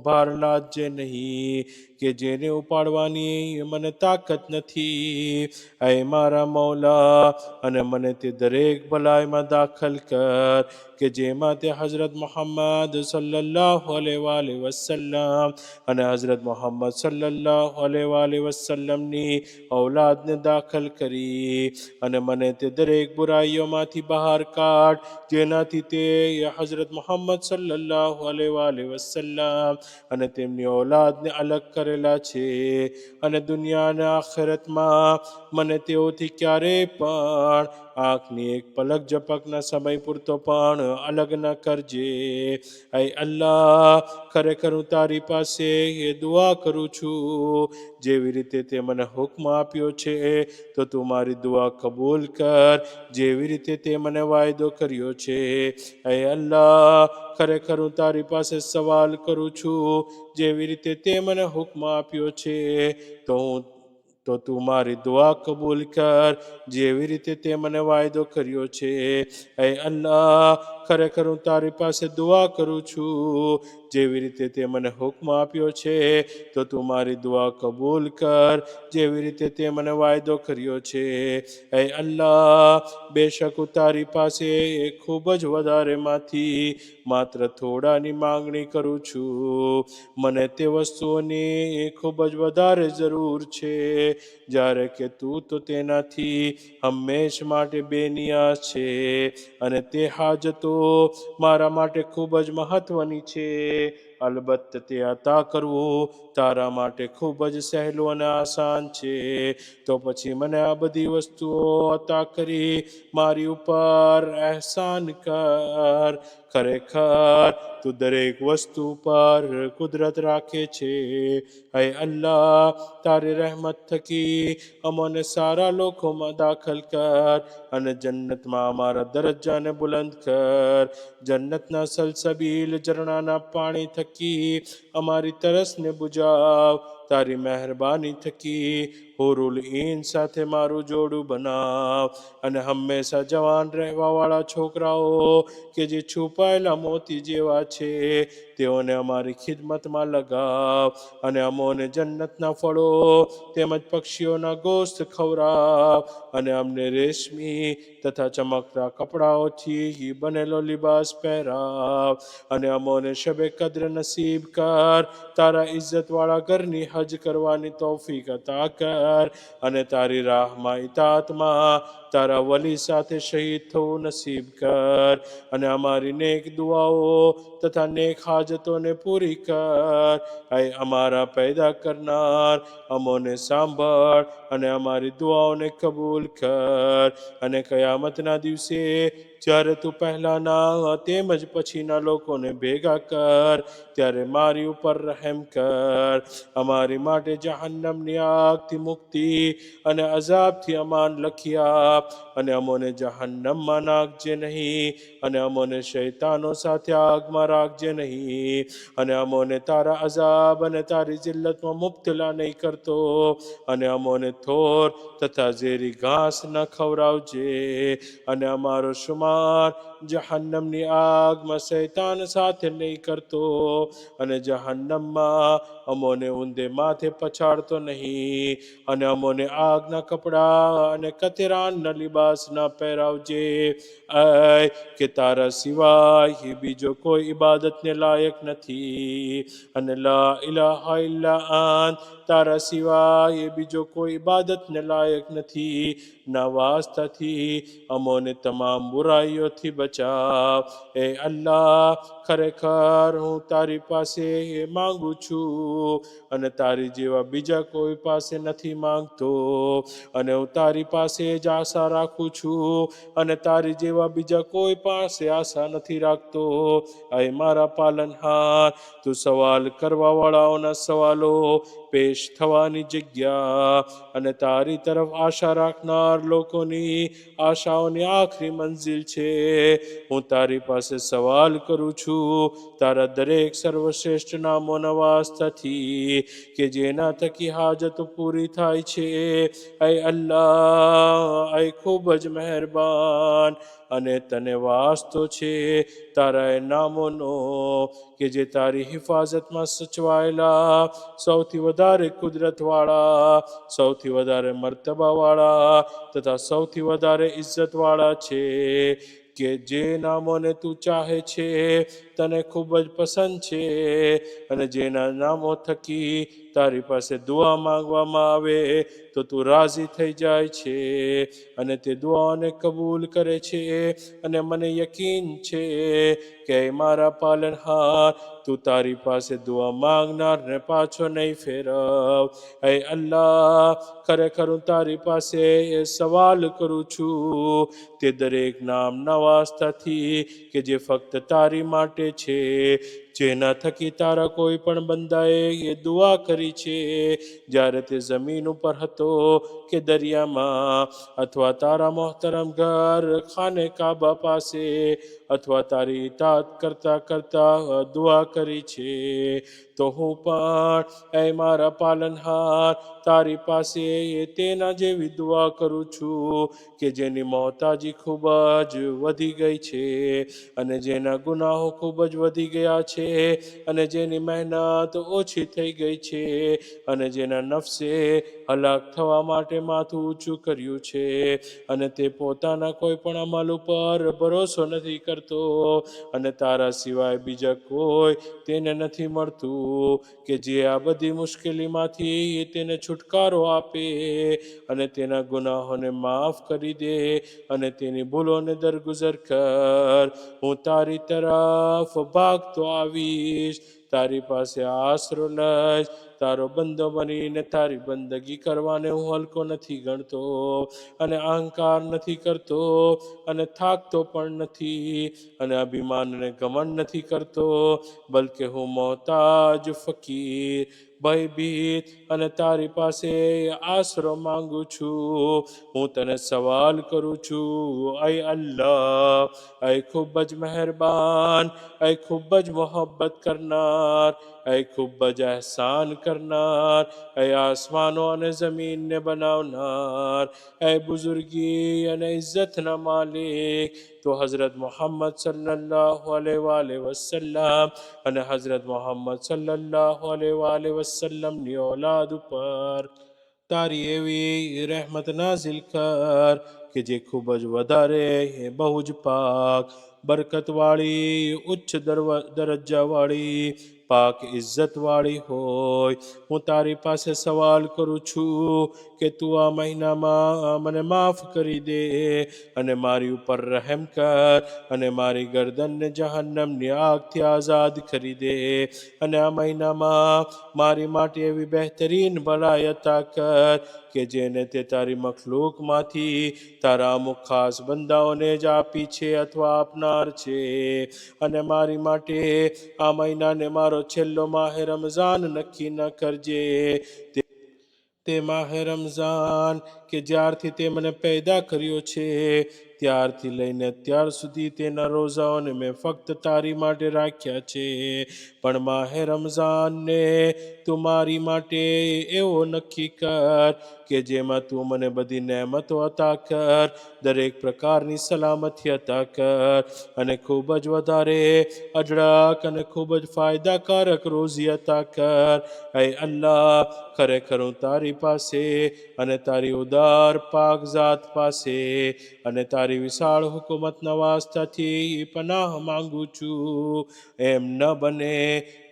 ભાર લાદજે નહીં કે જેને ઉપાડવાની મને તાકાત નથી. ऐ મારા મૌલા, અને મને તે દરેક ભલાઈમાં દાખલ કર કે જેમાં તે હઝરત મુહમ્મદ સલ્લલ્લાહુ અલૈહિ વસલ્લમ અને હઝરત મુહમ્મદ સલ્લલ્લાહુ અલૈહિ વસલ્લમની ઔલાદને દાખલ કરી કરી અને મને તે દરેક બુરાઈઓમાંથી બહાર કાઢ જેનાથી તે હઝરત મુહમ્મદ સલ્લલ્લાહુ અલૈહિ વસલ્લમ અને તેમની ઔલાદને અલગ કરેલા છે અને દુનિયા અને આખિરતમાં મને તેઓથી ક્યારેય પણ આંખની એક પલક ઝપકના સમય પૂરતો પણ અલગ ન કરજે. ऐ અલ્લાહ, ખરેખર હું તારી પાસે એ દુઆ કરું છું જેવી રીતે તે મને હુક્મ આપ્યો છે તો તું મારી દુઆ કબૂલ કર જેવી રીતે તે મને વાયદો કર્યો છે. ऐ અલ્લાહ, ખરેખર હું તારી પાસે સવાલ કરું છું જેવી રીતે તે મને હુક્મ આપ્યો છે તો તું મારી દુઆ કબૂલ કર જેવી રીતે તે મને વાયદો કર્યો છે. ऐ અલ્લાહ, ખરેખર હું તારી પાસે દુઆ કરું છું જેવી રીતે તે મને હુક્મ આપ્યો છે તો તું મારી દુઆ કબૂલ કર જેવી રીતે તે મને વાયદો કર્યો છે. ऐ અલ્લાહ, બેશક હું તારી પાસે ખૂબ જ વધારેમાંથી માત્ર થોડાની માંગણી કરું છું. મને તે વસ્તુઓની ખૂબ જ વધારે જરૂર છે જ્યારે કે તું તો તેનાથી હંમેશ માટે બેનિયાઝ છે અને તે હાજતો મારા માટે ખૂબ જ મહત્વની છે. અલબત્ત તે અતા કરવું તારા માટે ખૂબ જ સહેલું અને આસાન છે. તો પછી મને આ બધી વસ્તુઓ અતા કરી મારી ઉપર અહેસાન કર. ખરેખર તું દરેક વસ્તુ પર કુદરત રાખે છે. ऐ અલ્લાહ, તારી રહેમત થકી અમને સારા લોકોમાં દાખલ કર અને જન્નતમાં અમારા દરજ્જાને બુલંદ કર. જન્નતના સલસબીલ ઝરણાના પાણી થકી અમારી તરસને બુજાવ. તારી મહેરબાની થકી હુરુલ ઈન સાથે મારું જોડું બનાવ અને હંમેશા જવાન રહેવાવાળા છોકરાઓ કે જે છુપાયેલા મોતી જેવા છે તેઓને અમારી ખિદમતમાં લગાવ અને અમોને જન્નતના ફળો તેમજ પક્ષીઓના ગોસ્ત ખવડાવ અને અમને રેશમી તથા ચમકતા કપડાઓથી બનેલો લિબાસ પહેરાવ અને અમોને શબે કદ્ર નસીબ કર. તારા ઇજ્જતવાળા ઘરની હજ કરવાની તૌફીક અતા કર અને તારી રાહમાં ઇતાતમાં તારા વલી સાથે શહીદ થવું નસીબ કર અને અમારી નેક દુઆઓ તથા નેક હાજતોને પૂરી કર. ऐ અમારા પેદા કરનાર, અમોને સાંભળ અને અમારી દુઆઓને કબૂલ કર અને કયામતના દિવસે જ્યારે તું પહેલાના તેમજ પછીના લોકોને ભેગા કર ત્યારે મારી ઉપર રહેમ કર. અમારી માટે જહન્નમની આગથી મુક્તિ અને અઝાબથી અમાન લખી આપ અને અમોને જહન્નમમાં નાખજે નહીં અને અમોને શૈતાનો સાથે આગમાં રાખજે નહીં અને અમોને તારા અઝાબ અને તારી જિલ્લતમાં મુબ્તલા નહીં કરતો અને અમોને થોર તથા ઝેરી ઘાસ ન ખવડાવજે અને અમારો શુમાર જહન્નમની આગમાં શૈતાન સાથે નહીં કરતો અને જહન્નમમાં અમોને ઊંધે માથે પછાડતો નહીં અને અમોને આગના કપડાં અને કતરાનના લિબાસ ના પહેરાવજે. કે તારા સિવાય બીજો કોઈ ઇબાદતને લાયક નથી અને લા ઇલાહા ઇલ્લા અંત, તારા સિવાય બીજો કોઈ ઇબાદતને લાયક નથી. ના વાસ્તાથી અમોને તમામ બુરાઈઓથી બચાવ. એ અલ્લાહ, ખરેખર હું તારી પાસે માંગુ છું અને તારી જેવા બીજા કોઈ પાસે નથી માંગતો અને હું તારી પાસે જ આશા રાખું છું અને તારી જેવા બીજા કોઈ પાસે આશા નથી રાખતો. ऐ મારા પાલનહાર, તું સવાલ કરવાવાળાઓના સવાલો પેશ થવાની જગ્યા અને તારી તરફ આશા રાખનાર લોકોની આશાઓની આખરી મંઝિલ છે. હું તારી પાસે સવાલ કરું છું તારા દરેક સર્વશ્રેષ્ઠ નામોના વાસ્તાથી કે જેના થકી હાજતો પૂરી થાય છે. ऐ અલ્લાહ, ऐ ખૂબ જ મહેરબાન અને તને વાસ્તો છે તારા એ નામોનો કે જે તારી હિફાજતમાં સચવાયેલા સૌથી વધારે કુદરતવાળા, સૌથી વધારે મર્તબાવાળા તથા સૌથી વધારે ઇજ્જતવાળા છે. કે જે નામોને તું ચાહે છે તને ખૂબ જ પસંદ છે અને જેના નામો થકી તારી પાસે દુઆ માંગવામાં આવે તો તું રાજી થઈ જાય છે અને તે દુઆઓને કબૂલ કરે છે. અને મને યકીન છે કે મારા પાલનહાર તું તારી પાસે દુઆ માંગનારને પાછો નહીં ફેરવ. એ અલ્લાહ, ખરેખર હું તારી પાસે સવાલ કરું છું તે દરેક નામના વાસ્તાથી કે જે ફક્ત તારી માટે છે, જેના થકી તારા કોઈ પણ બંદાએ એ દુઆ કરી છે જ્યારે તે જમીન ઉપર હતો કે દરિયામાં, અથવા તારા મોહતરમ ઘર ખાને કાબા પાસે, અથવા તારી ઇતાત કરતા કરતા દુઆ કરી છે, તો હું પણ એ મારા પાલનહાર તારી પાસે તેના જેવી દુઆ કરું છું કે જેની મોહતાજી ખૂબ જ વધી ગઈ છે અને જેના ગુનાહો ખૂબ જ વધી ગયા છે અને જેની મહેનત ઓછી થઈ ગઈ છે અને જેના નફસે હલાક થવા માટે માથું ઊંચું કર્યું છે અને તે પોતાના કોઈ પણ અમલ ઉપર ભરોસો નથી કરતો અને તારા સિવાય બીજા કોઈ તેને નથી મળતું કે જે આ બધી મુશ્કેલીમાંથી તેને છુટકારો આપે અને તેના ગુનાહોને માફ કરી દે અને તેની ભૂલોને દરગુજર કર. હું તારી તરફ ભાગતો આવીશ, તારી પાસે આશરો લઈશ, તારો બંદો બનીને તારી બંદગી કરવાને હું હલકો નથી ગણતો અને અહંકાર નથી કરતો અને થાકતો પણ નથી અને અભિમાનને ઘમંડ નથી કરતો, બલકે હું મોહતાજ, ફકીર, ભયભીત અને તારી પાસે આશરો માંગુ છું. હું તને સવાલ કરું છું, અય અલ્લાહ, અય ખૂબ જ મહેરબાન, અય ખૂબ જ મોહબ્બત કરનાર, અય ખૂબ જ અહેસાન કરનાર, અય આસમાનો અને જમીનને બનાવનાર, અય બુઝુર્ગી અને ઇજ્જતના માલિક, તો હઝરત મોહમ્મદ સલ્લલ્લાહુ અલૈહિ વસલ્લમ અને હઝરત મોહમ્મદ સલ્લલ્લાહુ અલૈહિ વસલ્લમની ઔલાદ ઉપર તારી એવી રહેમત નાઝિલ કર કે જે ખૂબ જ વધારે બહુ જ પાક, બરકતવાળી, ઉચ્ચ દરજ્જાવાળી, પાક ઇજ્જતવાળી હોય. હું તારી પાસે સવાલ કરું છું કે તું આ મહિનામાં મને માફ કરી દે અને મારી ઉપર રહેમ કર અને મારી ગરદનને જહન્નમની આગથી આઝાદ કરી દે અને આ મહિનામાં મારી માટે એવી બહેતરીન ભલાઈ અતા કર કે જેને તે તારી મખલૂકમાંથી તારા અમુક ખાસ બંદાઓને જ આપી છે અથવા આપનાર છે. અને મારી માટે આ મહિનાને મારો છેલ્લો માહે રમઝાન નક્કી ન કરજે. તે માહે રમઝાન કે જ્યારથી તે મને પેદા કર્યો છે ત્યારથી લઈને અત્યાર સુધી તેના રોઝાઓને મેં ફક્ત તારી માટે રાખ્યા છે, પણ માહે રમઝાનને તું મારી માટે એવો નક્કી કર કે જેમાં તું મને બધી નેમતો અતા કર, દરેક પ્રકારની સલામતી અતા કર અને ખૂબ જ વધારે અઢળક અને ખૂબ જ ફાયદાકારક રોઝી અતા કર. અય અલ્લાહ, ખરેખર હું તારી પાસે અને તારી ઉદાર પાક ઝાત પાસે અને તારી વિશાળ હુકુમતના વાસ્તાથી પનાહ માંગુ છું. એમ ન બને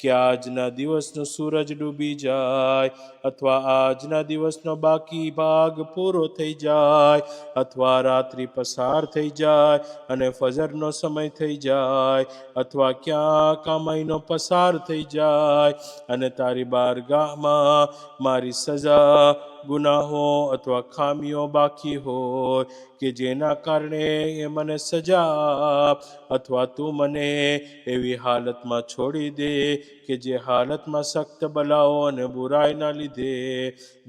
કે આજના દિવસનો સૂરજ ડૂબી જાય અથવા આજના દિવસનો બાકી ભાગ પૂરો થઈ જાય અથવા રાત્રિ પસાર થઈ જાય અને ફજરનો સમય થઈ જાય અથવા ક્યાંક આ મહિનો પસાર થઈ જાય અને તારી બારગાહમાં મારી સજા, ગુનાહો અથવા ખામીઓ બાકી હોય કે જેના કારણે મને સજા આપ અથવા તું મને એવી હાલતમાં છોડી દે કે જે હાલતમાં સખ્ત બલાઓ અને બુરાઈના લીધે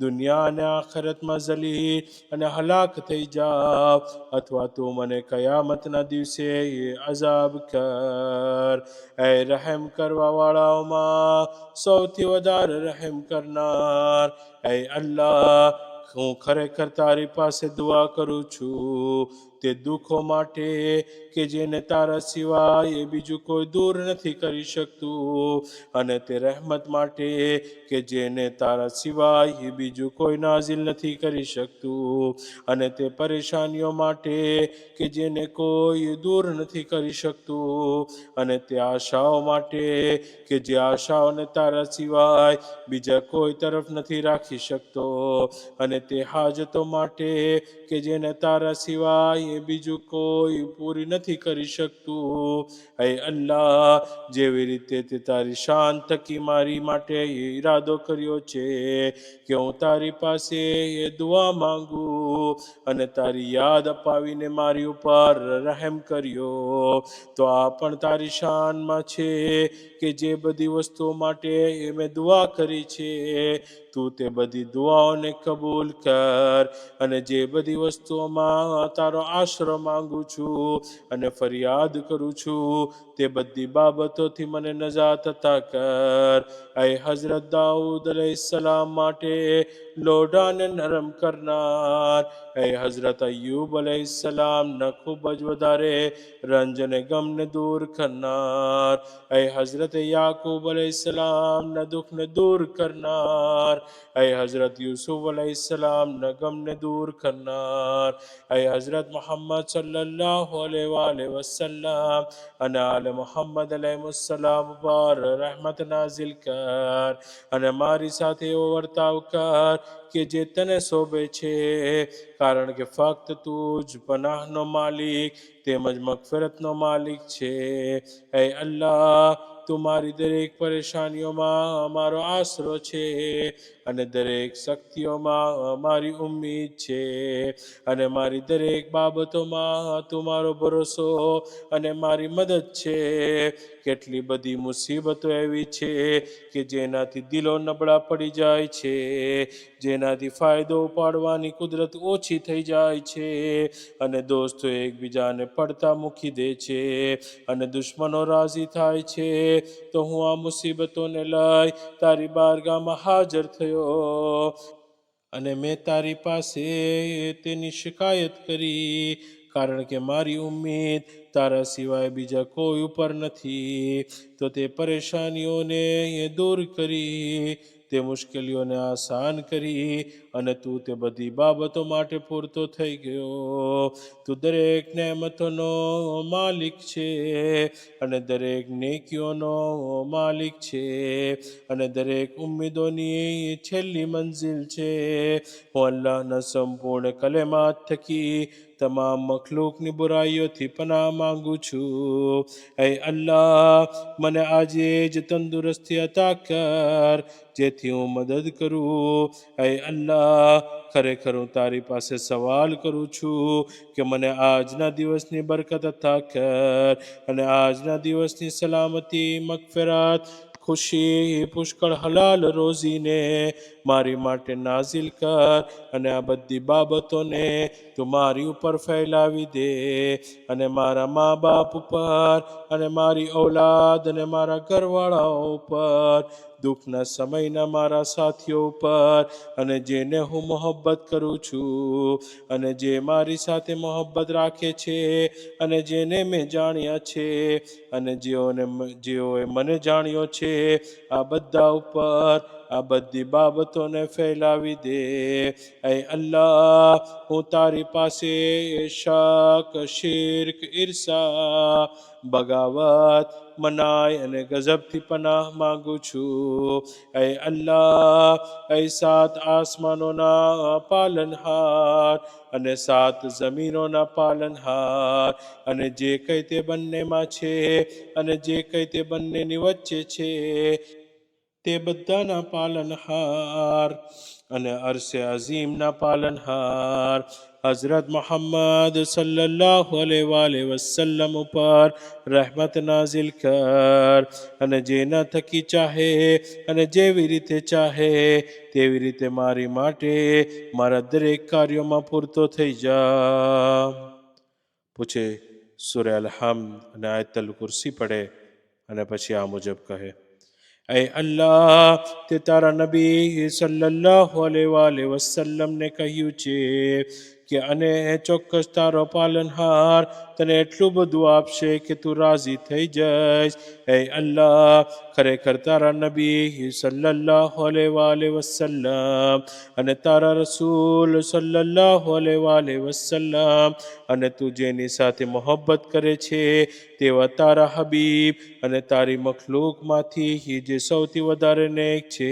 દુનિયા અને આખરતમાં ઝલીલ અને હલાક થઈ જાવ અથવા તું મને કયામતના દિવસે અઝાબ કર. એ રહેમ કરવાવાળાઓમાં સૌથી વધારે રહેમ કરનાર, એ અલ્લાહ, હું ખરેખર તારી પાસે દુઆ કરું છું તે દુઃખો માટે કે જેને તારા સિવાય બીજું કોઈ દૂર નથી કરી શકતું, અને તે રહેમત માટે કે જેને તારા સિવાય બીજું કોઈ નાઝિલ નથી કરી શકતું, અને તે પરેશાનીઓ માટે કે જેને કોઈ દૂર નથી કરી શકતું, અને તે આશાઓ માટે કે જે આશાઓને તારા સિવાય બીજા કોઈ તરફ નથી રાખી શકતો, અને તે હાજતો માટે કે જેને તારા સિવાય બીજું કોઈ પૂરી નથી કરી શકતું. હે અલ્લાહ, જેવી રીતે તે તારી શાન થકી મારી માટે ઈરાદો કર્યો છે કે હું તારી પાસે એ દુઆ માંગુ અને તારી યાદ અપાવીને મારી ઉપર રહેમ કર્યો, તો આ પણ તારી શાનમાં છે કે જે બધી વસ્તુઓ માટે મેં દુઆ કરી છે તું તે બધી દુઆઓને કબૂલ કર, અને જે બધી વસ્તુઓમાં તારો આશરો માંગુ છું અને ફરિયાદ કરું છું તે બધી બાબતોથી મને નજાત અતા કર. એ હઝરત દાઉદ અલૈહિસ્સલામ માટે લોઢાને નરમ કરનાર, એ હઝરત અય્યુબ અલૈહિસ્સલામના ખૂબ જ વધારે રંજ અને ગમને દૂર કરનાર, એ હઝરત યાકૂબ અલૈહિસ્સલામના દુઃખને દૂર કરનાર, એ હઝરત યુસુફ અલૈહિસ્સલામના ગમને દૂર કરનાર, એ હઝરત મુહમ્મદ સલ્લલ્લાહુ અલૈહિ વસલ્લમ અને આલે મુહમ્મદ અલૈહિસ્સલામ પર રહેમત નાઝિલ કર, અને મારી સાથે એવો વર્તાવ કર કે જે તને શોભે છે, કારણ કે ફક્ત તું જ પનાહનો માલિક તેમજ મગફિરતનો માલિક છે. હે અલ્લાહ, તું મારી દરેક પરેશાનીઓમાં અમારો આશરો છે અને દરેક શક્તિઓમાં મારી ઉમ્મીદ છે, અને મારી દરેક બાબતોમાં તું મારો ભરોસો અને મારી મદદ છે. કેટલી બધી મુસીબતો એવી છે કે જેનાથી દિલો નબળા પડી જાય છે, જેનાથી ફાયદો ઉપાડવાની કુદરત ઓછી થઈ જાય છે, અને દોસ્તો એકબીજાને પડતા મૂકી દે છે, અને દુશ્મનો રાજી થાય છે, તો હું આ મુસીબતોને લઈ તારી બારગાહમાં હાજર થયો અને મેં તારી પાસે તેની શિકાયત કરી, કારણ કે મારી ઉમ્મીદ તારા સિવાય બીજા કોઈ ઉપર નથી. તો તે પરેશાનીઓને દૂર કરી, તે મુશ્કેલીઓને આસાન કરી, અને તું તે બધી બાબતો માટે પૂરતો થઈ ગયો. તું દરેક નેમતોનો માલિક છે, અને દરેક નેકીઓનો માલિક છે, અને દરેક ઉમ્મીદોની છેલ્લી મંઝિલ છે. હું અલ્લાહના સંપૂર્ણ કલેમાત થકી તમામ મખલૂકની બુરાઈઓથી પનાહ માંગુ છું. એ અલ્લાહ, મને આજે જ તંદુરસ્તી અતા કર જેથી હું મદદ કરું. એ અલ્લાહ, ખરેખર હું તારી પાસે સવાલ કરું છું કે મને આજના દિવસની બરકત અતા કર, અને આજના દિવસની સલામતી, મગફિરત, ખુશી, પુષ્કળ હલાલ રોઝીને મારી માટે નાઝિલ કર, અને આ બધી બાબતોને તું મારી ઉપર ફેલાવી દે, અને મારા મા બાપ ઉપર અને મારી ઔલાદ અને મારા ઘરવાળાઓ ઉપર, દુઃખના સમયના મારા સાથીઓ ઉપર, અને જેને હું મોહબ્બત કરું છું અને જે મારી સાથે મોહબ્બત રાખે છે, અને જેને મેં જાણ્યા છે અને જેઓએ મને જાણ્યો છે, આ બધા ઉપર આ બધી બાબતોને ફેલાવી દે. એ અલ્લાહ, હું તારી પાસે શક, શિર્ક, ઈર્ષા, બગાવત, મનાઈ અને ગઝબથી પનાહ માંગુ છું. એ અલ્લાહ, એ 7 આસમાનોના પાલનહાર અને 7 જમીનોના પાલનહાર, અને જે કંઈ તે બંનેમાં છે અને જે કંઈ તે બંનેની વચ્ચે છે તે બધાના પાલનહાર, અને અરશે અઝીમના પાલનહાર હઝરત મુહમ્મદ સલ્લલ્લાહુ અલૈહિ વસલ્લમ ઉપર રહેમત નાઝિલ કર, અને જેના થકી ચાહે અને જેવી રીતે ચાહે તેવી રીતે મારી માટે મારા દરેક કાર્યોમાં પૂરતો થઈ જા. પૂછે સૂરે અલ-હમ્દ અને આયતુલ કુરસી પડે, અને પછી આ મુજબ કહે: એ અલ્લાહ, તે તારા નબી સલ્લલ્લાહુ અલૈહિ વસલ્લમને કહ્યું છે કે અને ચોક્કસ તારો પાલનહાર તને એટલું બધું આપશે કે તું રાજી થઈ જઈશ. એ અલ્લાહ, ખરેખર તારા નબી સલ્લલ્લાહુ અલૈહિ વસલ્લમ અને તારા રસૂલ સલ્લલ્લાહુ અલૈહિ વસલ્લમ અને તું જેની સાથે મોહબ્બત કરે છે તેવા તારા હબીબ અને તારી મખલૂકમાંથી જે સૌથી વધારે નેક છે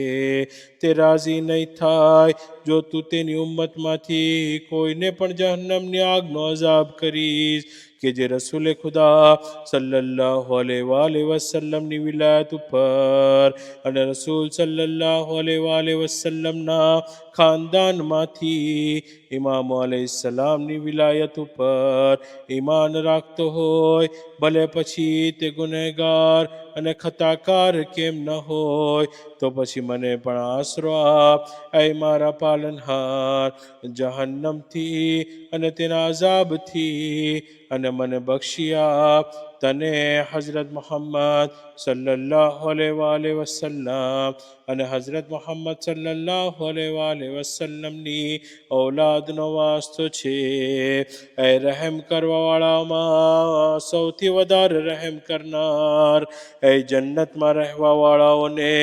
તે રાજી નહીં થાય જો તું તેની ઉમ્મતમાંથી કોઈને પણ જહન્નમની આગનો અઝાબ કરીશ કે જે રસૂલે ખુદા સલ્લલ્લાહુ અલૈહિ વસલ્લમની વિલાયત ઉપર અને રસૂલ સલ્લલ્લાહુ અલૈહિ વસલ્લમના ખાનદાનમાંથી ઇમામો અલૈહિસ્સલામની વિલાયત ઉપર ઈમાન રાખતો હોય, ભલે પછી તે ગુનેગાર અને ખતાકાર કેમ ન હોય, તો પછી મને પણ આશરો આપ એ મારા પાલનહાર જહન્નમથી અને તેના અઝાબથી અને મને બક્ષી આપ. તને હઝરત મુહમ્મદ સલ્લલ્લાહુ અલૈહિ વસલ્લમ અને હઝરત મુહમ્મદ સલ્લલ્લાહુ અલૈહિ વસલ્લમની ઔલાદનો વાસ્તો છે. એ રહેમ કરવાવાળામાં સૌથી વધારે રહેમ કરનાર, એ જન્નતમાં રહેવાવાળાઓને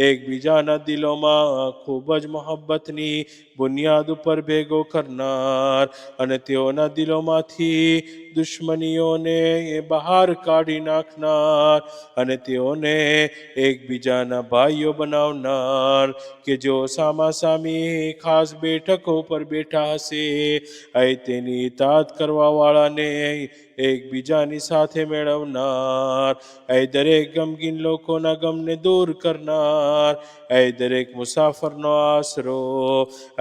એકબીજાના દિલોમાં ખૂબ જ મોહબ્બતની બુનિયાદ ઉપર ભેગો કરનાર અને તેઓના દિલોમાંથી દુશ્મનીઓને બહાર કાઢી નાખનાર અને તેઓને એકબીજાના ભાઈઓ બનાવનાર કે જેઓ સામાસામી ખાસ બેઠકો પર બેઠા હશે, એ તેની ઇતાત કરવાવાળાને એકબીજાની સાથે મેળવનાર, એ દરેક ગમગીન લોકોના ગમને દૂર કરનાર, એ દરેક મુસાફરનો આશરો,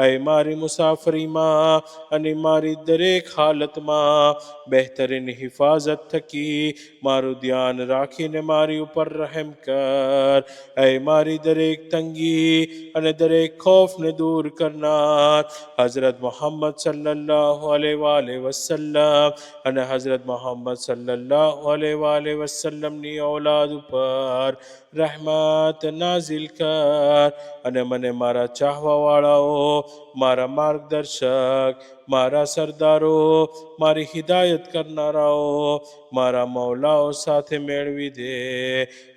એ મારી મુસાફરીમાં અને મારી દરેક હાલતમાં બહેતરીન હિફાજત થકી મારું ધ્યાન રાખીને મારી ઉપર રહેમ કર. એ મારી દરેક તંગી અને દરેક ખોફને દૂર કરનાર હઝરત મુહમ્મદ સલ્લલ્લાહુ અલૈહિ વસલ્લમ અને હઝરત મુહમ્મદ સલ્લલ્લાહુ અલૈહિ વસલ્લમની ઔલાદ ઉપર રહેમત નાઝિલ કર અને મને મારા ચાહવાવાળાઓ, મારા માર્ગદર્શક, મારા સરદારો, મારી હિદાયત કરનારાઓ, મારા મૌલાઓ સાથે મેળવી દે.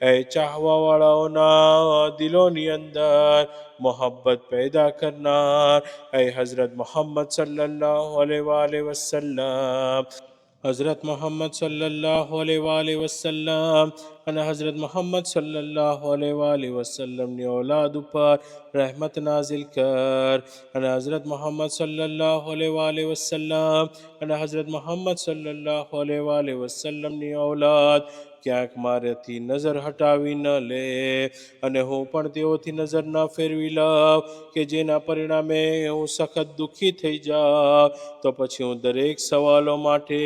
એ ચાહવાવાળાઓના દિલોની અંદર મોહબ્બત પેદા કરનાર એ હઝરત મુહમ્મદ સલ્લલ્લાહુ અલૈહિ વસલ્લમ, હઝરત મુહમ્મદ સલ્લલ્લાહુ અલૈહિ વસલ્લમ અને હઝરત મુહમ્મદ સલ્લલ્લાહુ અલૈહિ વસલ્લમની ઔલાદ ઉપર રહેમત નાઝિલ કર અને હઝરત મુહમ્મદ સલ્લલ્લાહુ અલૈહિ વસલ્લમ અને હઝરત મુહમ્મદ સલ્લલ્લાહુ અલૈહિ વસલ્લમની ઔલાદ ક્યાંક મારાથી નજર હટાવી ન લે અને હું પણ તેઓથી નજર ન ફેરવી લઉં કે જેના પરિણામે હું સખત દુઃખી થઈ જાઉં, તો પછી હું દરેક સવાલો માટે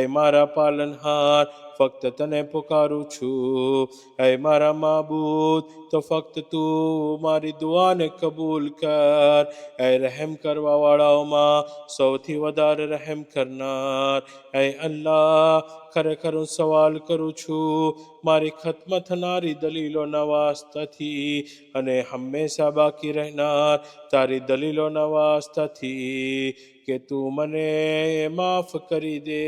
એ મારા પાલનહાર ફક્ત તને પુકારું છું. એ મારા માબૂદ, તો ફક્ત તું મારી દુઆને કબૂલ કર. એ રહેમ કરવાવાળાઓમાં સૌથી વધારે રહેમ કરનાર, એ અલ્લાહ, ખરેખર હું સવાલ કરું છું મારી ખત્મ થનારી દલીલોના વાસ્તાથી અને હંમેશા બાકી રહેનાર તારી દલીલોના વાસ્તાથી કે તું મને માફ કરી દે.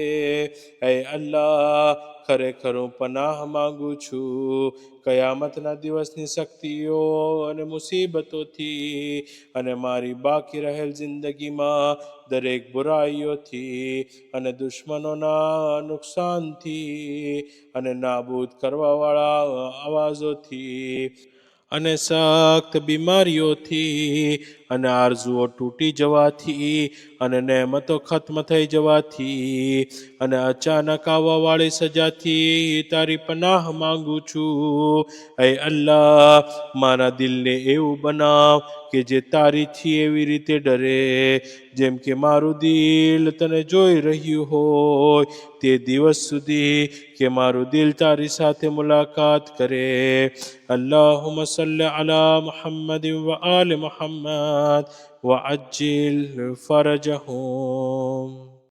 એ અલ્લાહ, ખરેખર હું પનાહ માંગુ છું કયામતના દિવસની શક્તિઓ અને મુસીબતોથી અને મારી બાકી રહેલ જિંદગીમાં દરેક બુરાઈઓથી અને દુશ્મનોના નુકસાનથી અને નાબૂદ કરવાવાળા અવાજોથી અને સખ્ત બીમારીઓથી અને આરઝુઓ તૂટી જવાથી અને નેમતો ખત્મ થઈ જવાથી અને અચાનક આવવાવાળી સજાથી તારી પનાહ માંગુ છું. એ અલ્લાહ, મારા દિલને એવું બનાવ કે જે તારીથી એવી રીતે ડરે જેમ કે મારું દિલ તને જોઈ રહ્યું હોય તે દિવસ સુધી કે મારું દિલ તારી સાથે મુલાકાત કરે. અલ્લાહુમ્મા સલ્લિ અલા મુહમ્મદ વ આલ મુહમ્મદ व अज्जिल फरजहुम.